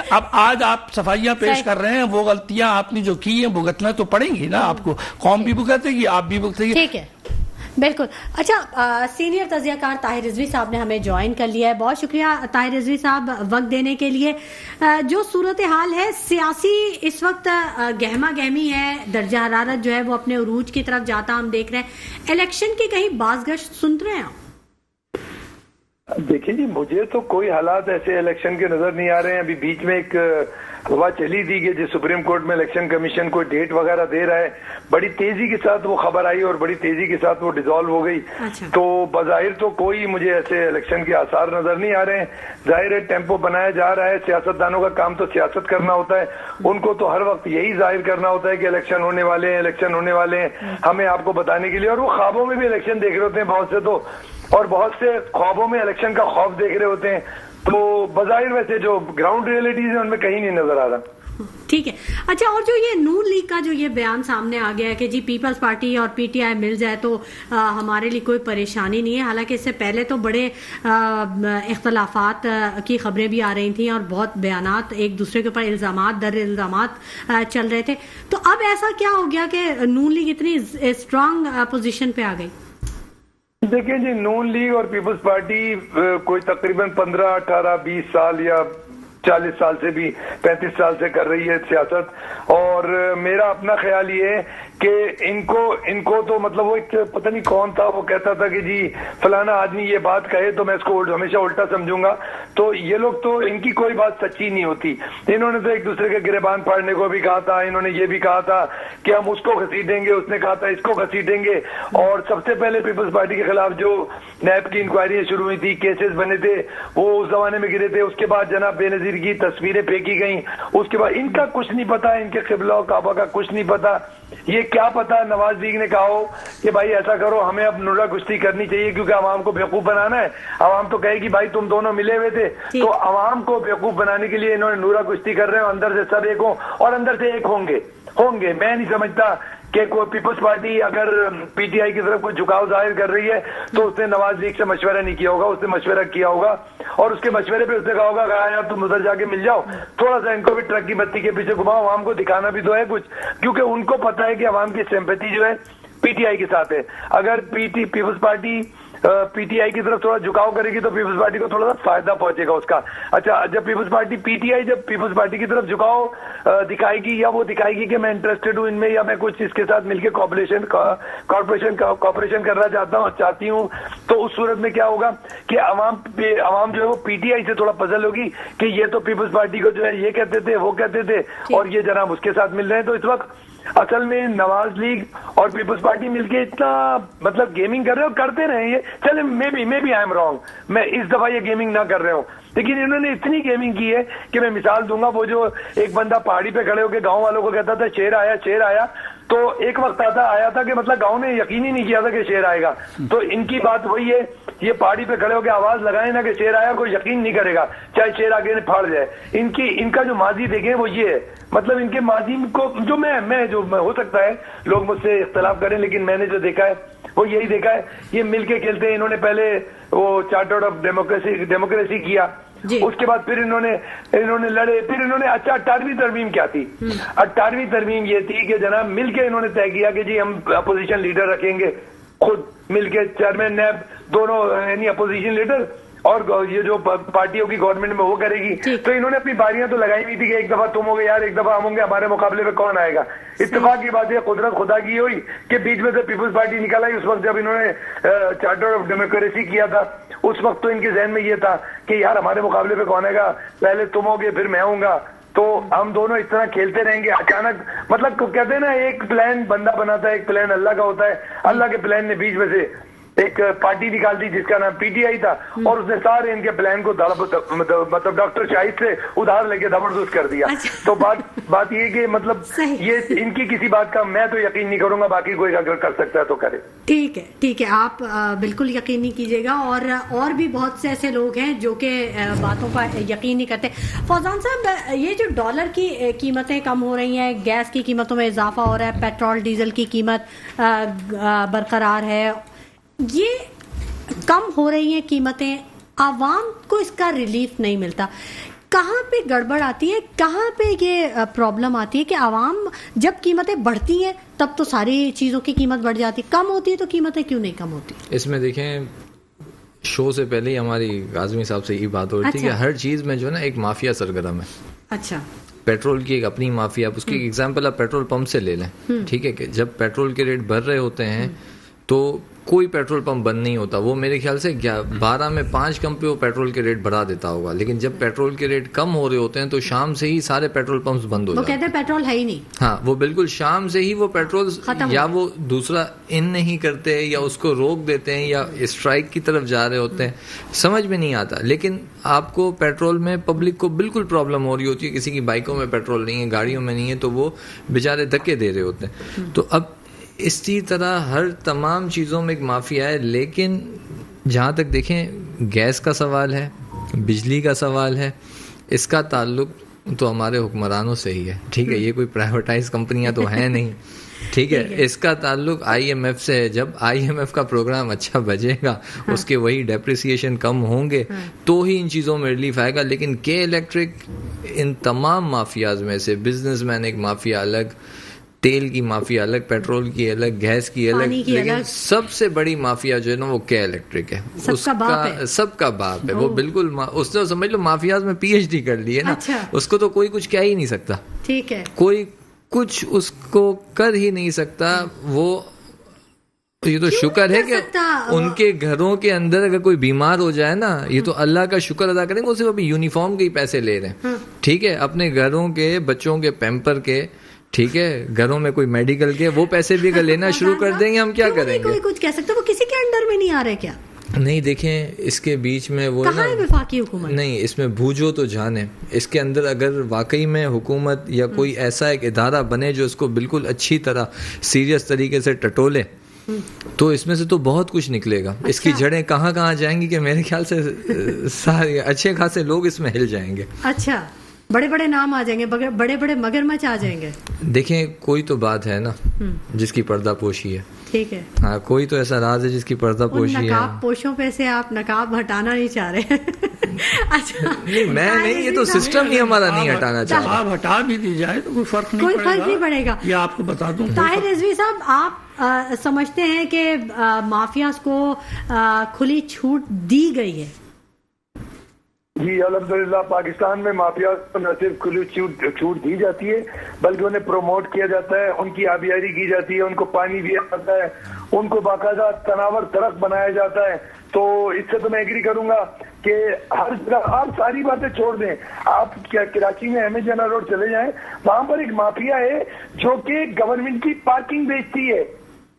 اب آج آپ صفائیاں پیش کر رہے ہیں, وہ غلطیاں آپ نے جو کی ہیں بھگتنا تو پڑیں گی نا آپ کو. قوم بھی بھگتے گی, آپ بھی بھگتے گی. ٹھیک ہے, بالکل. اچھا, سینئر تجزیہ کار طاہر رضوی صاحب نے ہمیں جوائن کر لیا ہے. بہت شکریہ طاہر رضوی صاحب وقت دینے کے لیے. جو صورتحال ہے سیاسی اس وقت گہما گہمی ہے, درجہ حرارت جو ہے وہ اپنے عروج کی طرف جاتا ہم دیکھ رہے ہیں. الیکشن کی کہیں باز گشت سن رہے ہیں آپ؟ دیکھیں جی, مجھے تو کوئی حالات ایسے الیکشن کے نظر نہیں آ رہے ہیں. ابھی بیچ میں ایک ہوا چلی تھی کہ جو سپریم کورٹ میں الیکشن کمیشن کوئی ڈیٹ وغیرہ دے رہا ہے، بڑی تیزی کے ساتھ وہ خبر آئی اور بڑی تیزی کے ساتھ وہ ڈیزالو ہو گئی. تو بظاہر تو کوئی مجھے ایسے الیکشن کے آثار نظر نہیں آ رہے ہیں. ظاہر ہے ٹیمپو بنایا جا رہا ہے، سیاستدانوں کا کام تو سیاست کرنا ہوتا ہے، ان کو تو ہر وقت یہی ظاہر کرنا ہوتا ہے کہ الیکشن ہونے والے ہیں، الیکشن ہونے والے ہیں، ہمیں آپ کو بتانے کے لیے. اور وہ خوابوں میں بھی الیکشن دیکھ رہے ہوتے ہیں بہت سے، تو اور بہت سے خوابوں میں الیکشن کا خوف دیکھ رہے ہوتے ہیں. تو بظاہر ویسے جو گراؤنڈ ریئلٹیز ہیں ان میں کہیں نہیں نظر آ رہا. ٹھیک ہے. اچھا، اور جو یہ نون لیگ کا جو یہ بیان سامنے آ گیا ہے کہ جی پیپلز پارٹی اور پی ٹی آئی مل جائے تو ہمارے لیے کوئی پریشانی نہیں ہے، حالانکہ اس سے پہلے تو بڑے اختلافات کی خبریں بھی آ رہی تھیں اور بہت بیانات ایک دوسرے کے اوپر الزامات در الزامات چل رہے تھے. تو اب ایسا کیا ہو گیا کہ نون لیگ اتنی اسٹرانگ پوزیشن پہ آ گئی؟ دیکھیں جی، نون لیگ اور پیپلز پارٹی کوئی تقریباً 15 18 20 سال یا 40 سال سے بھی 35 سال سے کر رہی ہے سیاست. اور میرا اپنا خیال یہ ہے کہ ان کو تو مطلب وہ ایک پتہ نہیں کون تھا، وہ کہتا تھا کہ جی فلانا آدمی یہ بات کہے تو میں اس کو ہمیشہ الٹا سمجھوں گا. تو یہ لوگ تو ان کی کوئی بات سچی نہیں ہوتی. انہوں نے تو ایک دوسرے کے گریبان پھاڑنے کو بھی کہا تھا. انہوں نے یہ بھی کہا تھا کہ ہم اس کو گھسیٹیں گے، اس نے کہا تھا اس کو گھسیٹیں گے. اور سب سے پہلے پیپلز پارٹی کے خلاف جو نیب کی انکوائریاں شروع ہوئی تھی، کیسز بنے تھے، وہ اس زمانے میں گرے تھے. اس کے بعد جناب بے نظیر کی تصویریں پھینکی گئیں. اس کے بعد ان کا کچھ نہیں پتا، ان کے قبلہ و کعبہ کا کچھ نہیں پتا. یہ کیا پتا نواز لیگ نے کہا ہو کہ بھائی ایسا کرو، ہمیں اب نورا گشتی کرنی چاہیے کیونکہ عوام کو بیوقوف بنانا ہے. عوام تو کہے گی بھائی تم دونوں ملے ہوئے تھے. تو عوام کو بیوقوف بنانے کے لیے انہوں نے نورا گشتی کر رہے ہیں. اندر سے سب ایک ہوں اور اندر سے ایک ہوں گے. میں نہیں سمجھتا کہ کوئی پیپلز پارٹی اگر پی ٹی آئی کی طرف کوئی جھکاؤ ظاہر کر رہی ہے تو اس نے نواز لیگ سے مشورہ نہیں کیا ہوگا. اس نے مشورہ کیا ہوگا اور اس کے مشورے پہ اس نے کہا ہوگا کہ یار تم ادھر جا کے مل جاؤ، تھوڑا سا ان کو بھی ٹرک کی بتی کے پیچھے گھماؤ، عوام کو دکھانا بھی تو ہے کچھ. کیونکہ ان کو پتا ہے کہ عوام کی سمپیتی جو ہے پی ٹی آئی کے ساتھ ہے. اگر پیپلز پارٹی پی ٹی آئی کی طرف تھوڑا جھکاؤ کرے گی تو پیپلز پارٹی کو تھوڑا سا فائدہ پہنچے گا اس کا. اچھا، جب پیپلز پارٹی جب پیپلز پارٹی کی طرف جھکاؤ دکھائے گی یا وہ دکھائے گی کہ میں انٹرسٹڈ ہوں ان میں یا میں کچھ اس کے ساتھ مل کے کوآپریشن کرنا چاہتی ہوں، تو اس صورت میں کیا ہوگا کہ عوام جو ہے وہ پی ٹی آئی سے تھوڑا پزل ہوگی کہ یہ تو پیپلز پارٹی کو جو ہے یہ کہتے تھے وہ کہتے تھے اور یہ جناب اس کے ساتھ مل رہے ہیں. تو اس وقت اصل میں نواز لیگ اور پیپلز پارٹی مل کے اتنا مطلب گیمنگ کر رہے ہیں اور کرتے رہے. یہ چلے میں بھی آئی ایم رانگ، میں اس دفعہ یہ گیمنگ نہ کر رہے ہوں، لیکن انہوں نے اتنی گیمنگ کی ہے کہ میں مثال دوں گا. وہ جو ایک بندہ پہاڑی پہ کھڑے ہو کے گاؤں والوں کو کہتا تھا شیر آیا، تو ایک وقت آیا تھا کہ مطلب گاؤں نے یقین ہی نہیں کیا تھا کہ شیر آئے گا. تو ان کی بات وہی ہے، یہ پہاڑی پہ کھڑے ہو کے آواز لگائیں نا کہ شیر آیا، کوئی یقین نہیں کرے گا چاہے شیر آگے پھاڑ جائے. ان کا جو ماضی دیکھیں وہ یہ ہے، مطلب ان کے ماضی کو جو میں ہو سکتا ہے لوگ مجھ سے اختلاف کریں، لیکن میں نے جو دیکھا ہے وہ یہی دیکھا ہے. یہ مل کے کھیلتے ہیں. انہوں نے پہلے وہ چارٹرڈ آف ڈیموکریسی کیا، اس کے بعد پھر انہوں نے لڑے. پھر انہوں نے 18ویں ترمیم کیا تھی؟ 18ویں ترمیم یہ تھی کہ جناب مل کے انہوں نے طے کیا کہ جی ہم اپوزیشن لیڈر رکھیں گے، خود مل کے چیئرمین نیب دونوں، یعنی اپوزیشن لیڈر اور یہ جو پارٹیوں کی گورنمنٹ میں وہ کرے گی. تو انہوں نے اپنی باریاں تو لگائی ہوئی تھی کہ ایک دفعہ تم ہو گے یار، ایک دفعہ ہم ہوں گے، ہمارے مقابلے میں کون آئے گا. اتفاق کی بات ہے، قدرت خدا کی ہوئی کہ بیچ میں سے پیپلز پارٹی نکل آئی. اس وقت جب انہوں نے چارٹر آف ڈیموکریسی کیا تھا اس وقت تو ان کے ذہن میں یہ تھا کہ یار ہمارے مقابلے پہ کون آئے گا، پہلے تم ہوگے پھر میں ہوں گا، تو ہم دونوں اس طرح کھیلتے رہیں گے. اچانک مطلب کہتے ہیں نا ایک پلان بندہ بناتا ہے، ایک پلان اللہ کا ہوتا ہے. اللہ کے پلان نے بیچ میں سے ایک پارٹی نکال دی جس کا نام پی ٹی آئی تھا اور اس نے سارے ان کے پلان کو مطلب ڈاکٹر شاہد سے ادھار لے کے دبردست کر دیا. تو بات یہ کہ مطلب یہ ان کی کسی بات کا میں تو یقین نہیں کروں گا، باقی کوئی اگر کر سکتا ہے تو کرے. ٹھیک ہے، آپ بالکل یقین نہیں کیجیے گا. اور بھی بہت سے ایسے لوگ ہیں جو کہ باتوں پر یقین نہیں کرتے. فوزان صاحب، یہ جو ڈالر کی قیمتیں کم ہو رہی ہیں، گیس کی قیمتوں میں اضافہ ہو رہا ہے، پیٹرول ڈیزل کی قیمت برقرار ہے، یہ کم ہو رہی ہیں قیمتیں، عوام کو اس کا ریلیف نہیں ملتا. کہاں پہ گڑبڑ آتی ہے، کہاں پہ یہ پرابلم آتی ہے کہ عوام جب قیمتیں بڑھتی ہیں تب تو ساری چیزوں کی قیمت بڑھ جاتی ہے، کم ہوتی ہے تو قیمتیں کیوں نہیں کم ہوتی؟ اس میں دیکھیں، شو سے پہلے ہی ہماری کاظمی صاحب سے یہ بات ہو رہی تھی کہ ہر چیز میں جو ہے نا ایک مافیا سرگرم ہے. اچھا، پیٹرول کی ایک اپنی مافیا. اس کی ایگزامپل آپ پیٹرول پمپ سے لے لیں. ٹھیک ہے کہ جب پیٹرول کے ریٹ بڑھ رہے ہوتے ہیں تو کوئی پیٹرول پمپ بند نہیں ہوتا. وہ میرے خیال سے 12 میں 5 کم پہ وہ پیٹرول کے ریٹ بڑھا دیتا ہوگا, لیکن جب پیٹرول کے ریٹ کم ہو رہے ہوتے ہیں تو شام سے ہی سارے پیٹرول پمپس بند ہو جاتے ہیں. وہ کہتے ہیں پیٹرول ہے ہی نہیں. ہاں, وہ بالکل شام سے ہی وہ پیٹرول یا وہ دوسرا ان نہیں کرتے یا اس کو روک دیتے ہیں یا اسٹرائک کی طرف جا رہے ہوتے ہیں, سمجھ میں نہیں آتا. لیکن آپ کو پیٹرول میں پبلک کو بالکل پرابلم ہو رہی ہوتی ہے, کسی کی بائکوں میں پیٹرول نہیں ہے, گاڑیوں میں نہیں ہے, تو وہ بیچارے دھکے دے رہے ہوتے ہیں. تو اب اسی طرح ہر تمام چیزوں میں ایک مافیا ہے. لیکن جہاں تک دیکھیں گیس کا سوال ہے, بجلی کا سوال ہے, اس کا تعلق تو ہمارے حکمرانوں سے ہی ہے. ٹھیک ہے, یہ کوئی پرائیویٹائز کمپنیاں تو ہیں نہیں. ٹھیک ہے, اس کا تعلق آئی ایم ایف سے ہے. جب آئی ایم ایف کا پروگرام اچھا بجے گا, اس کے وہی ڈیپریسیشن کم ہوں گے, تو ہی ان چیزوں میں ریلیف آئے گا. لیکن کے الیکٹرک ان تمام مافیاز میں سے, بزنس مین ایک مافیا الگ, تیل کی مافیا الگ, پیٹرول کی الگ, گیس کی الگ, لیکن سب سے بڑی مافیا جو ہے نا وہ کے الیکٹرک ہے. سب کا باپ ہے وہ. بالکل اس نے سمجھ لو مافیاز میں پی ایچ ڈی کر لی ہے نا, اس کو تو کوئی کچھ کہہ ہی نہیں سکتا. ٹھیک ہے, کوئی کچھ اس کو کر ہی نہیں سکتا. وہ یہ تو شکر ہے کہ ان کے گھروں کے اندر اگر کوئی بیمار ہو جائے نا, یہ تو اللہ کا شکر ادا کریں گے. وہ صرف ابھی یونیفارم کے ہی پیسے لے رہے ہیں. ٹھیک ہے, اپنے گھروں کے بچوں کے پیمپر کے, ٹھیک ہے, گھروں میں کوئی میڈیکل کے, وہ پیسے بھی اگر لینا شروع کر دیں گے ہم کیا کریں گے. کوئی کچھ کہہ سکتا, وہ کسی کے انڈر میں نہیں آ رہے کیا؟ نہیں دیکھیں, اس کے بیچ میں وہ کہاں ہے وفاقی حکومت؟ نہیں, اس میں بوجھو تو جانے. اس کے اندر اگر واقعی میں حکومت یا کوئی ایسا ایک ادارہ بنے جو اس کو بالکل اچھی طرح سیریس طریقے سے ٹٹولے, تو اس میں سے تو بہت کچھ نکلے گا. اس کی جڑیں کہاں کہاں جائیں گی کہ میرے خیال سے سارے اچھے خاصے لوگ اس میں ہل جائیں گے. اچھا, بڑے بڑے نام آ جائیں گے, بڑے بڑے مگرمچھ آ جائیں گے. دیکھیں کوئی تو بات ہے نا جس کی پردہ پوشی ہے. ٹھیک ہے, ہاں, کوئی تو ایسا راز ہے جس کی پردہ پوشی ہے. نقاب پوشوں پہ سے آپ نقاب ہٹانا نہیں چاہ رہے. اچھا نہیں, میں نہیں, یہ تو سسٹم ہی ہمارا نہیں ہٹانا چاہ رہا. آپ ہٹا بھی دی جائے تو کوئی فرق نہیں پڑے گا. یہ آپ کو بتا دوں. طاہر رضوی صاحب, آپ سمجھتے ہیں کہ مافیاز کو کھلی چھوٹ دی گئی ہے؟ جی الحمدللہ, پاکستان میں مافیا کو نہ صرف کھلی چھوٹ دی جاتی ہے بلکہ انہیں پروموٹ کیا جاتا ہے, ان کی آبیاری کی جاتی ہے, ان کو پانی دیا جاتا ہے, ان کو باقاعدہ تناور درخت بنایا جاتا ہے. تو اس سے تو میں ایگری کروں گا کہ ہر جگہ آپ ساری باتیں چھوڑ دیں. آپ کراچی میں احمد جناح روڈ چلے جائیں, وہاں پر ایک مافیا ہے جو کہ گورنمنٹ کی پارکنگ بیچتی ہے.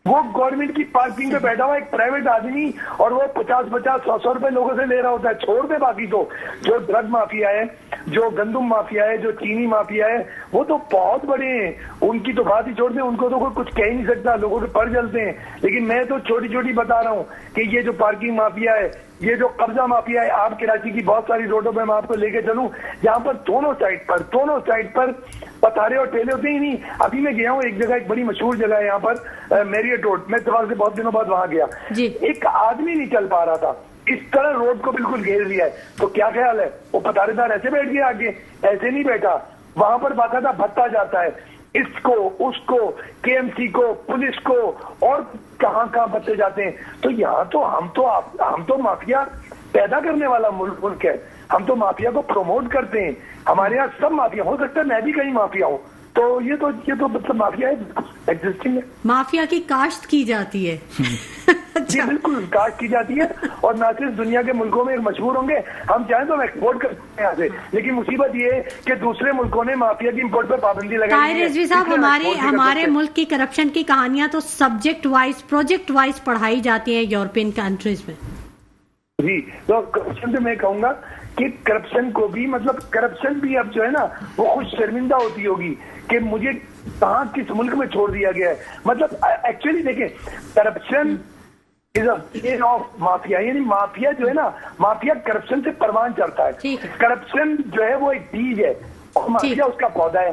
وہ گورنمنٹ کی پارکنگ پہ بیٹھا ہوا ایک پرائیویٹ آدمی, اور وہ 50-100 روپے لوگوں سے لے رہا ہوتا ہے. چھوڑ دے باقی تو جو ڈرگ مافیا ہے, جو گندم مافیا ہے, جو چینی مافیا ہے, وہ تو بہت بڑے ہیں. ان کی تو بات ہی چھوڑ دیں, ان کو تو کوئی کچھ کہہ ہی نہیں سکتا, لوگوں کے پر جلتے ہیں. لیکن میں تو چھوٹی چھوٹی بتا رہا ہوں کہ یہ جو پارکنگ مافیا ہے, یہ جو قبضہ مافیا ہے, آپ کراچی کی بہت ساری روڈوں پہ میں آپ کو لے کے چلوں جہاں پر دونوں سائڈ پر پتھارے اور ٹھیلے ہوتے ہی نہیں. ابھی میں گیا ہوں ایک جگہ, ایک بڑی مشہور جگہ ہے یہاں پر میریٹ روڈ, میں اتفاق سے بہت دنوں بعد وہاں گیا. ایک آدمی نہیں چل پا رہا تھا, اس طرح روڈ کو بالکل گھیر لیا ہے. تو کیا خیال ہے, وہ پتھارے دار ایسے بیٹھ گیا آگے؟ ایسے نہیں بیٹھا, وہاں پر باقاعدہ بھتا جاتا ہے, اس کو, اس کو, کے ایم سی کو, پولیس کو, اور کہاں کہاں بھتے جاتے ہیں. تو یہاں تو ہم تو مافیا پیدا کرنے والا ملک ہے, ہم تو مافیا کو پروموٹ کرتے ہیں. ہمارے یہاں سب مافیا, ہو سکتا ہے میں بھی کہیں مافیا ہوں, تو یہ تو مطلب مافیا ہے, ایگزسٹنگ ہے. مافیا کی کاشت کی جاتی ہے. جی بالکل کاشت کی جاتی ہے, اور نہ صرف دنیا کے ملکوں میں مشہور ہوں گے, ہم چاہیں تو ہم ایکسپورٹ کرتے ہیں یہاں سے. لیکن مصیبت یہ ہے کہ دوسرے ملکوں نے مافیا کی امپورٹ پہ پابندی لگائی. طاہر رضوی صاحب, ہمارے ملک کی کرپشن کی کہانیاں تو سبجیکٹ وائز, پروجیکٹ وائز پڑھائی جاتی ہیں یورپین کنٹریز میں. جی, تو کرپشن سے میں کہوں گا کہ کرپشن کو بھی, مطلب کرپشن بھی اب جو ہے نا وہ خوش شرمندہ ہوتی ہوگی کہ مجھے کہاں کس ملک میں چھوڑ دیا گیا ہے. مطلب ایکچولی دیکھیں, corruption is a of mafia, یعنی مافیا جو ہے نا, مافیا کرپشن سے پروان چڑھتا ہے. کرپشن جو ہے وہ ایک بیج ہے اور مافیا اس کا پودا ہے.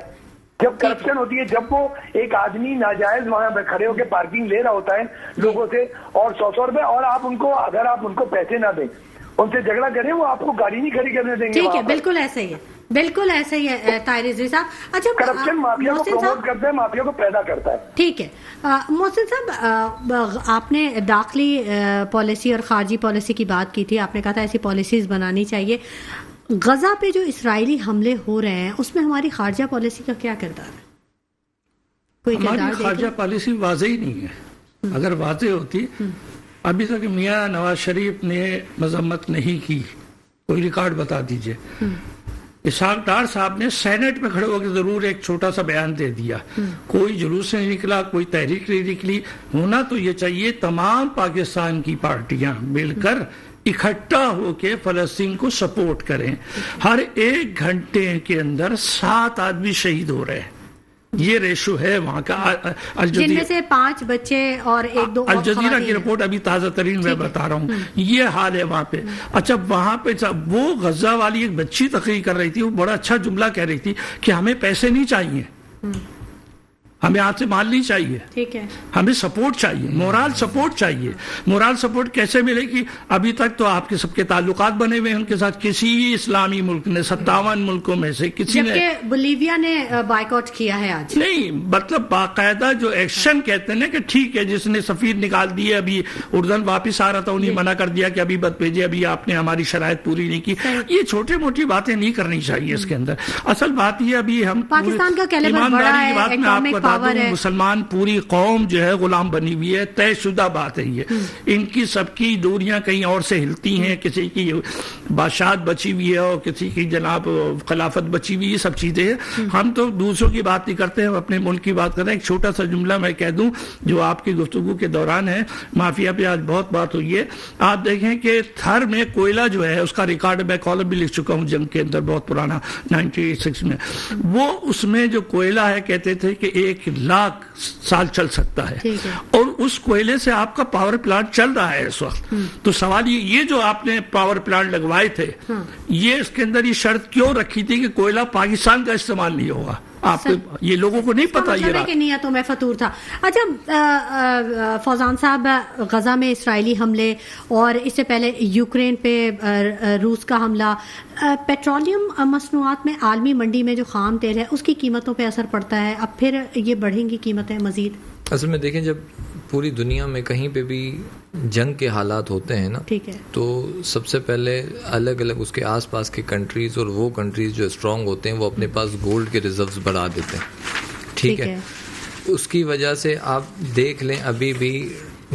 جب کرپشن ہوتی ہے, جب وہ ایک آدمی ناجائز وہاں پہ کھڑے ہو کے پارکنگ لے رہا ہوتا ہے لوگوں سے, اور 100 روپے, اور آپ ان کو, اگر آپ ان کو پیسے نہ دیں, ان سے جھگڑا کریں, وہ آپ کو گاڑی نہیں کھڑی کرنے دیں گے. ٹھیک ہے, بالکل ایسا ہی ہے, بالکل ایسا ہی ہے طاہر رضوی صاحب. اچھا, کرپشن مافیا کو پروموٹ کرتا ہے, مافیا کو پیدا کرتا ہے. ٹھیک ہے محسن صاحب, آپ نے داخلی پالیسی اور خارجی پالیسی کی بات کی تھی. آپ نے کہا تھا ایسی پالیسیز بنانی چاہیے. غزہ پہ جو اسرائیلی حملے ہو رہے ہیں اس میں ہماری خارجہ پالیسی کا کیا کردار ہے؟ کوئی ہماری خارجہ پالیسی واضح ہی نہیں ہے. اگر واضح ہوتی ابھی تک میاں نواز شریف نے مذمت نہیں کی، کوئی ریکارڈ بتا دیجئے. اسحاق ڈار صاحب نے سینٹ میں کھڑے ہو کے ضرور ایک چھوٹا سا بیان دے دیا، کوئی جلوس نہیں نکلا، کوئی تحریک نہیں نکلی. ہونا تو یہ چاہیے تمام پاکستان کی پارٹیاں مل کر اکٹھا ہو کے فلسطین کو سپورٹ کریں. ہر 1 گھنٹے کے اندر 7 آدمی شہید ہو رہے ہیں، یہ ریشو ہے وہاں کا. جن میں سے 5 بچے اور 1-2 الجزیرہ کی رپورٹ ابھی تازہ ترین میں بتا رہا ہوں، یہ حال ہے وہاں پہ. اچھا وہاں پہ وہ غزہ والی ایک بچی تقریر کر رہی تھی، وہ بڑا اچھا جملہ کہہ رہی تھی کہ ہمیں پیسے نہیں چاہیے، ہمیں ہاتھ سے مال نہیں چاہیے، ٹھیک ہے، ہمیں سپورٹ چاہیے، مورال سپورٹ چاہیے. مورال سپورٹ کیسے ملے گی؟ ابھی تک تو آپ کے سب کے تعلقات بنے ہوئے ہیں ان کے ساتھ. کسی اسلامی ملک نے 57 ملکوں میں سے کسی نے، جبکہ بولیویا نے بائیکاٹ کیا ہے آج. نہیں مطلب باقاعدہ جو ایکشن کہتے ہیں نا کہ ٹھیک ہے جس نے سفیر نکال دیے، ابھی اردن واپس آ رہا تھا انہیں منع کر دیا کہ ابھی مت بھیجے، ابھی آپ نے ہماری شرائط پوری نہیں کی. یہ چھوٹی موٹی باتیں نہیں کرنی چاہیے اس کے اندر. اصل بات یہ ابھی ہم پاکستان کا کیلیبر بڑا ہے، اکنامک پاور ہے، مسلمان پوری قوم جو ہے غلام بنی ہوئی ہے، طے شدہ بات ہے یہ. ان کی سب کی دوریاں کہیں اور سے ہلتی ہیں، کسی کی بادشاہت بچی ہوئی ہے اور کسی کی جناب خلافت بچی ہوئی، یہ سب چیزیں ہیں. ہم تو دوسروں کی بات نہیں کرتے، ہم اپنے ملک کی بات کر رہے ہیں. ایک چھوٹا سا جملہ میں کہہ دوں جو آپ کی گفتگو کے دوران ہے، مافیا پہ آج بہت بات ہوئی ہے. آپ دیکھیں کہ تھر میں کوئلہ جو ہے اس کا ریکارڈ میں کالم بھی لکھ چکا ہوں جنگ کے اندر، بہت پرانا 96 میں. وہ اس میں جو کوئلہ ہے کہتے تھے کہ 1 لاکھ سال چل سکتا ہے، اور اس کوئلے سے آپ کا پاور پلانٹ چل رہا ہے اس وقت. تو سوال یہ جو آپ نے پاور پلانٹ لگوائے تھے، یہ اس کے اندر یہ شرط کیوں رکھی تھی کہ کوئلہ پاکستان کا استعمال نہیں ہوگا؟ آپ یہ لوگوں کو نہیں پتا یہ کہ نیتوں میں فطور تھا. اچھا فوزان صاحب، غزہ میں اسرائیلی حملے اور اس سے پہلے یوکرین پہ روس کا حملہ، پیٹرولیم مصنوعات میں عالمی منڈی میں جو خام تیل ہے اس کی قیمتوں پہ اثر پڑتا ہے. اب پھر یہ بڑھیں گی قیمتیں مزید؟ اصل میں دیکھیں جب پوری دنیا میں کہیں پہ بھی جنگ کے حالات ہوتے ہیں نا، ٹھیک ہے، تو سب سے پہلے الگ الگ اس کے آس پاس کے کنٹریز اور وہ کنٹریز جو اسٹرانگ ہوتے ہیں وہ اپنے پاس گولڈ کے ریزروز بڑھا دیتے ہیں. ٹھیک ہے، اس کی وجہ سے آپ دیکھ لیں ابھی بھی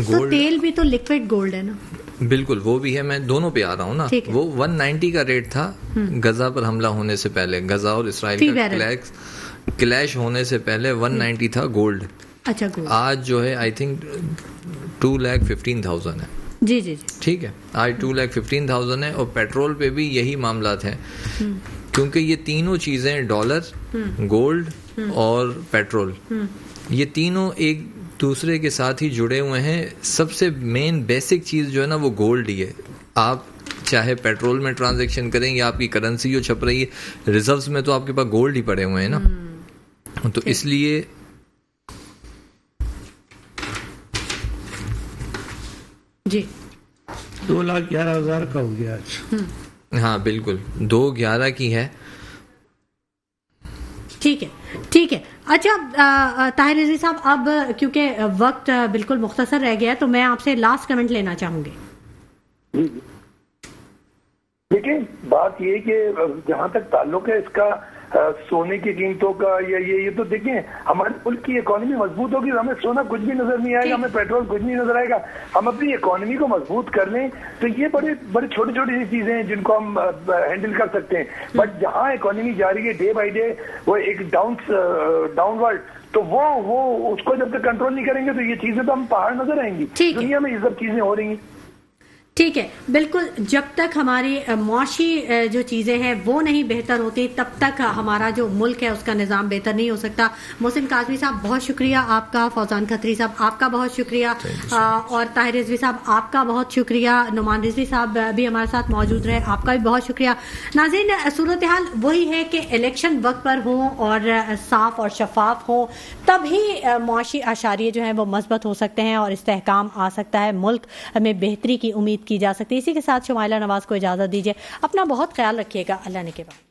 گولڈ، تیل بھی تو لیکوڈ گولڈ ہے نا. بالکل وہ بھی ہے، میں دونوں پہ آ رہا ہوں نا. وہ 190 کا ریٹ تھا غزہ پر حملہ ہونے سے پہلے، غزہ اور اسرائیل کا کلیش ہونے سے پہلے 190 تھا گولڈ. اچھا، آج جو ہے آئی تھنک 2,15,000 ہے. جی جی، ٹھیک ہے، آج 2,15,000 ہے. اور پیٹرول پہ بھی یہی معاملات ہیں، کیونکہ یہ تینوں چیزیں، ڈالر، گولڈ اور پیٹرول، یہ تینوں ایک دوسرے کے ساتھ ہی جڑے ہوئے ہیں. سب سے مین بیسک چیز جو ہے نا وہ گولڈ ہی ہے. آپ چاہے پیٹرول میں ٹرانزیکشن کریں یا آپ کی کرنسی جو چھپ رہی ہے، ریزروز میں تو آپ کے پاس گولڈ ہی پڑے ہوئے ہیں نا. تو اس لیے جی 2,11,000 کا ہو گیا آج. ہاں بالکل 2,11 کی ہے. ٹھیک ہے ٹھیک ہے. اچھا طاہر رضوی صاحب، اب کیونکہ وقت بالکل مختصر رہ گیا ہے تو میں آپ سے لاسٹ کمنٹ لینا چاہوں گی. دیکھیں بات یہ کہ جہاں تک تعلق ہے اس کا سونے کی قیمتوں کا یا یہ تو دیکھیں ہمارے ملک کی اکانومی مضبوط ہوگی، ہمیں سونا کچھ بھی نظر نہیں آئے گا، ہمیں پیٹرول کچھ نہیں نظر آئے گا. ہم اپنی اکانومی کو مضبوط کر لیں تو یہ بڑے چھوٹی چھوٹی سی چیزیں ہیں جن کو ہم ہینڈل کر سکتے ہیں. بٹ جہاں اکانومی جا رہی ہے ڈے بائی ڈے وہ ایک ڈاؤن ورڈ، تو وہ اس کو جب تک کنٹرول نہیں کریں گے تو یہ چیزیں تو ہم پہاڑ نظر آئیں گی. دنیا میں یہ سب چیزیں ہو رہی ہیں. ٹھیک ہے، بالکل. جب تک ہماری معاشی جو چیزیں ہیں وہ نہیں بہتر ہوتی تب تک ہمارا جو ملک ہے اس کا نظام بہتر نہیں ہو سکتا. محسن کاظمی صاحب بہت شکریہ آپ کا، فوزان کھتری صاحب آپ کا بہت شکریہ، اور طاہر رضوی صاحب آپ کا بہت شکریہ، نعمان رضوی صاحب بھی ہمارے ساتھ موجود رہے، آپ کا بھی بہت شکریہ. ناظرین، صورتحال وہی ہے کہ الیکشن وقت پر ہوں اور صاف اور شفاف ہوں، تبھی معاشی اشاریے جو ہیں وہ مثبت ہو سکتے ہیں اور استحکام آ سکتا ہے، ملک میں بہتری کی امید کی جا سکتی ہے. اسی کے ساتھ شمائلہ نواز کو اجازت دیجیے. اپنا بہت خیال رکھیے گا. اللہ نے کے بعد.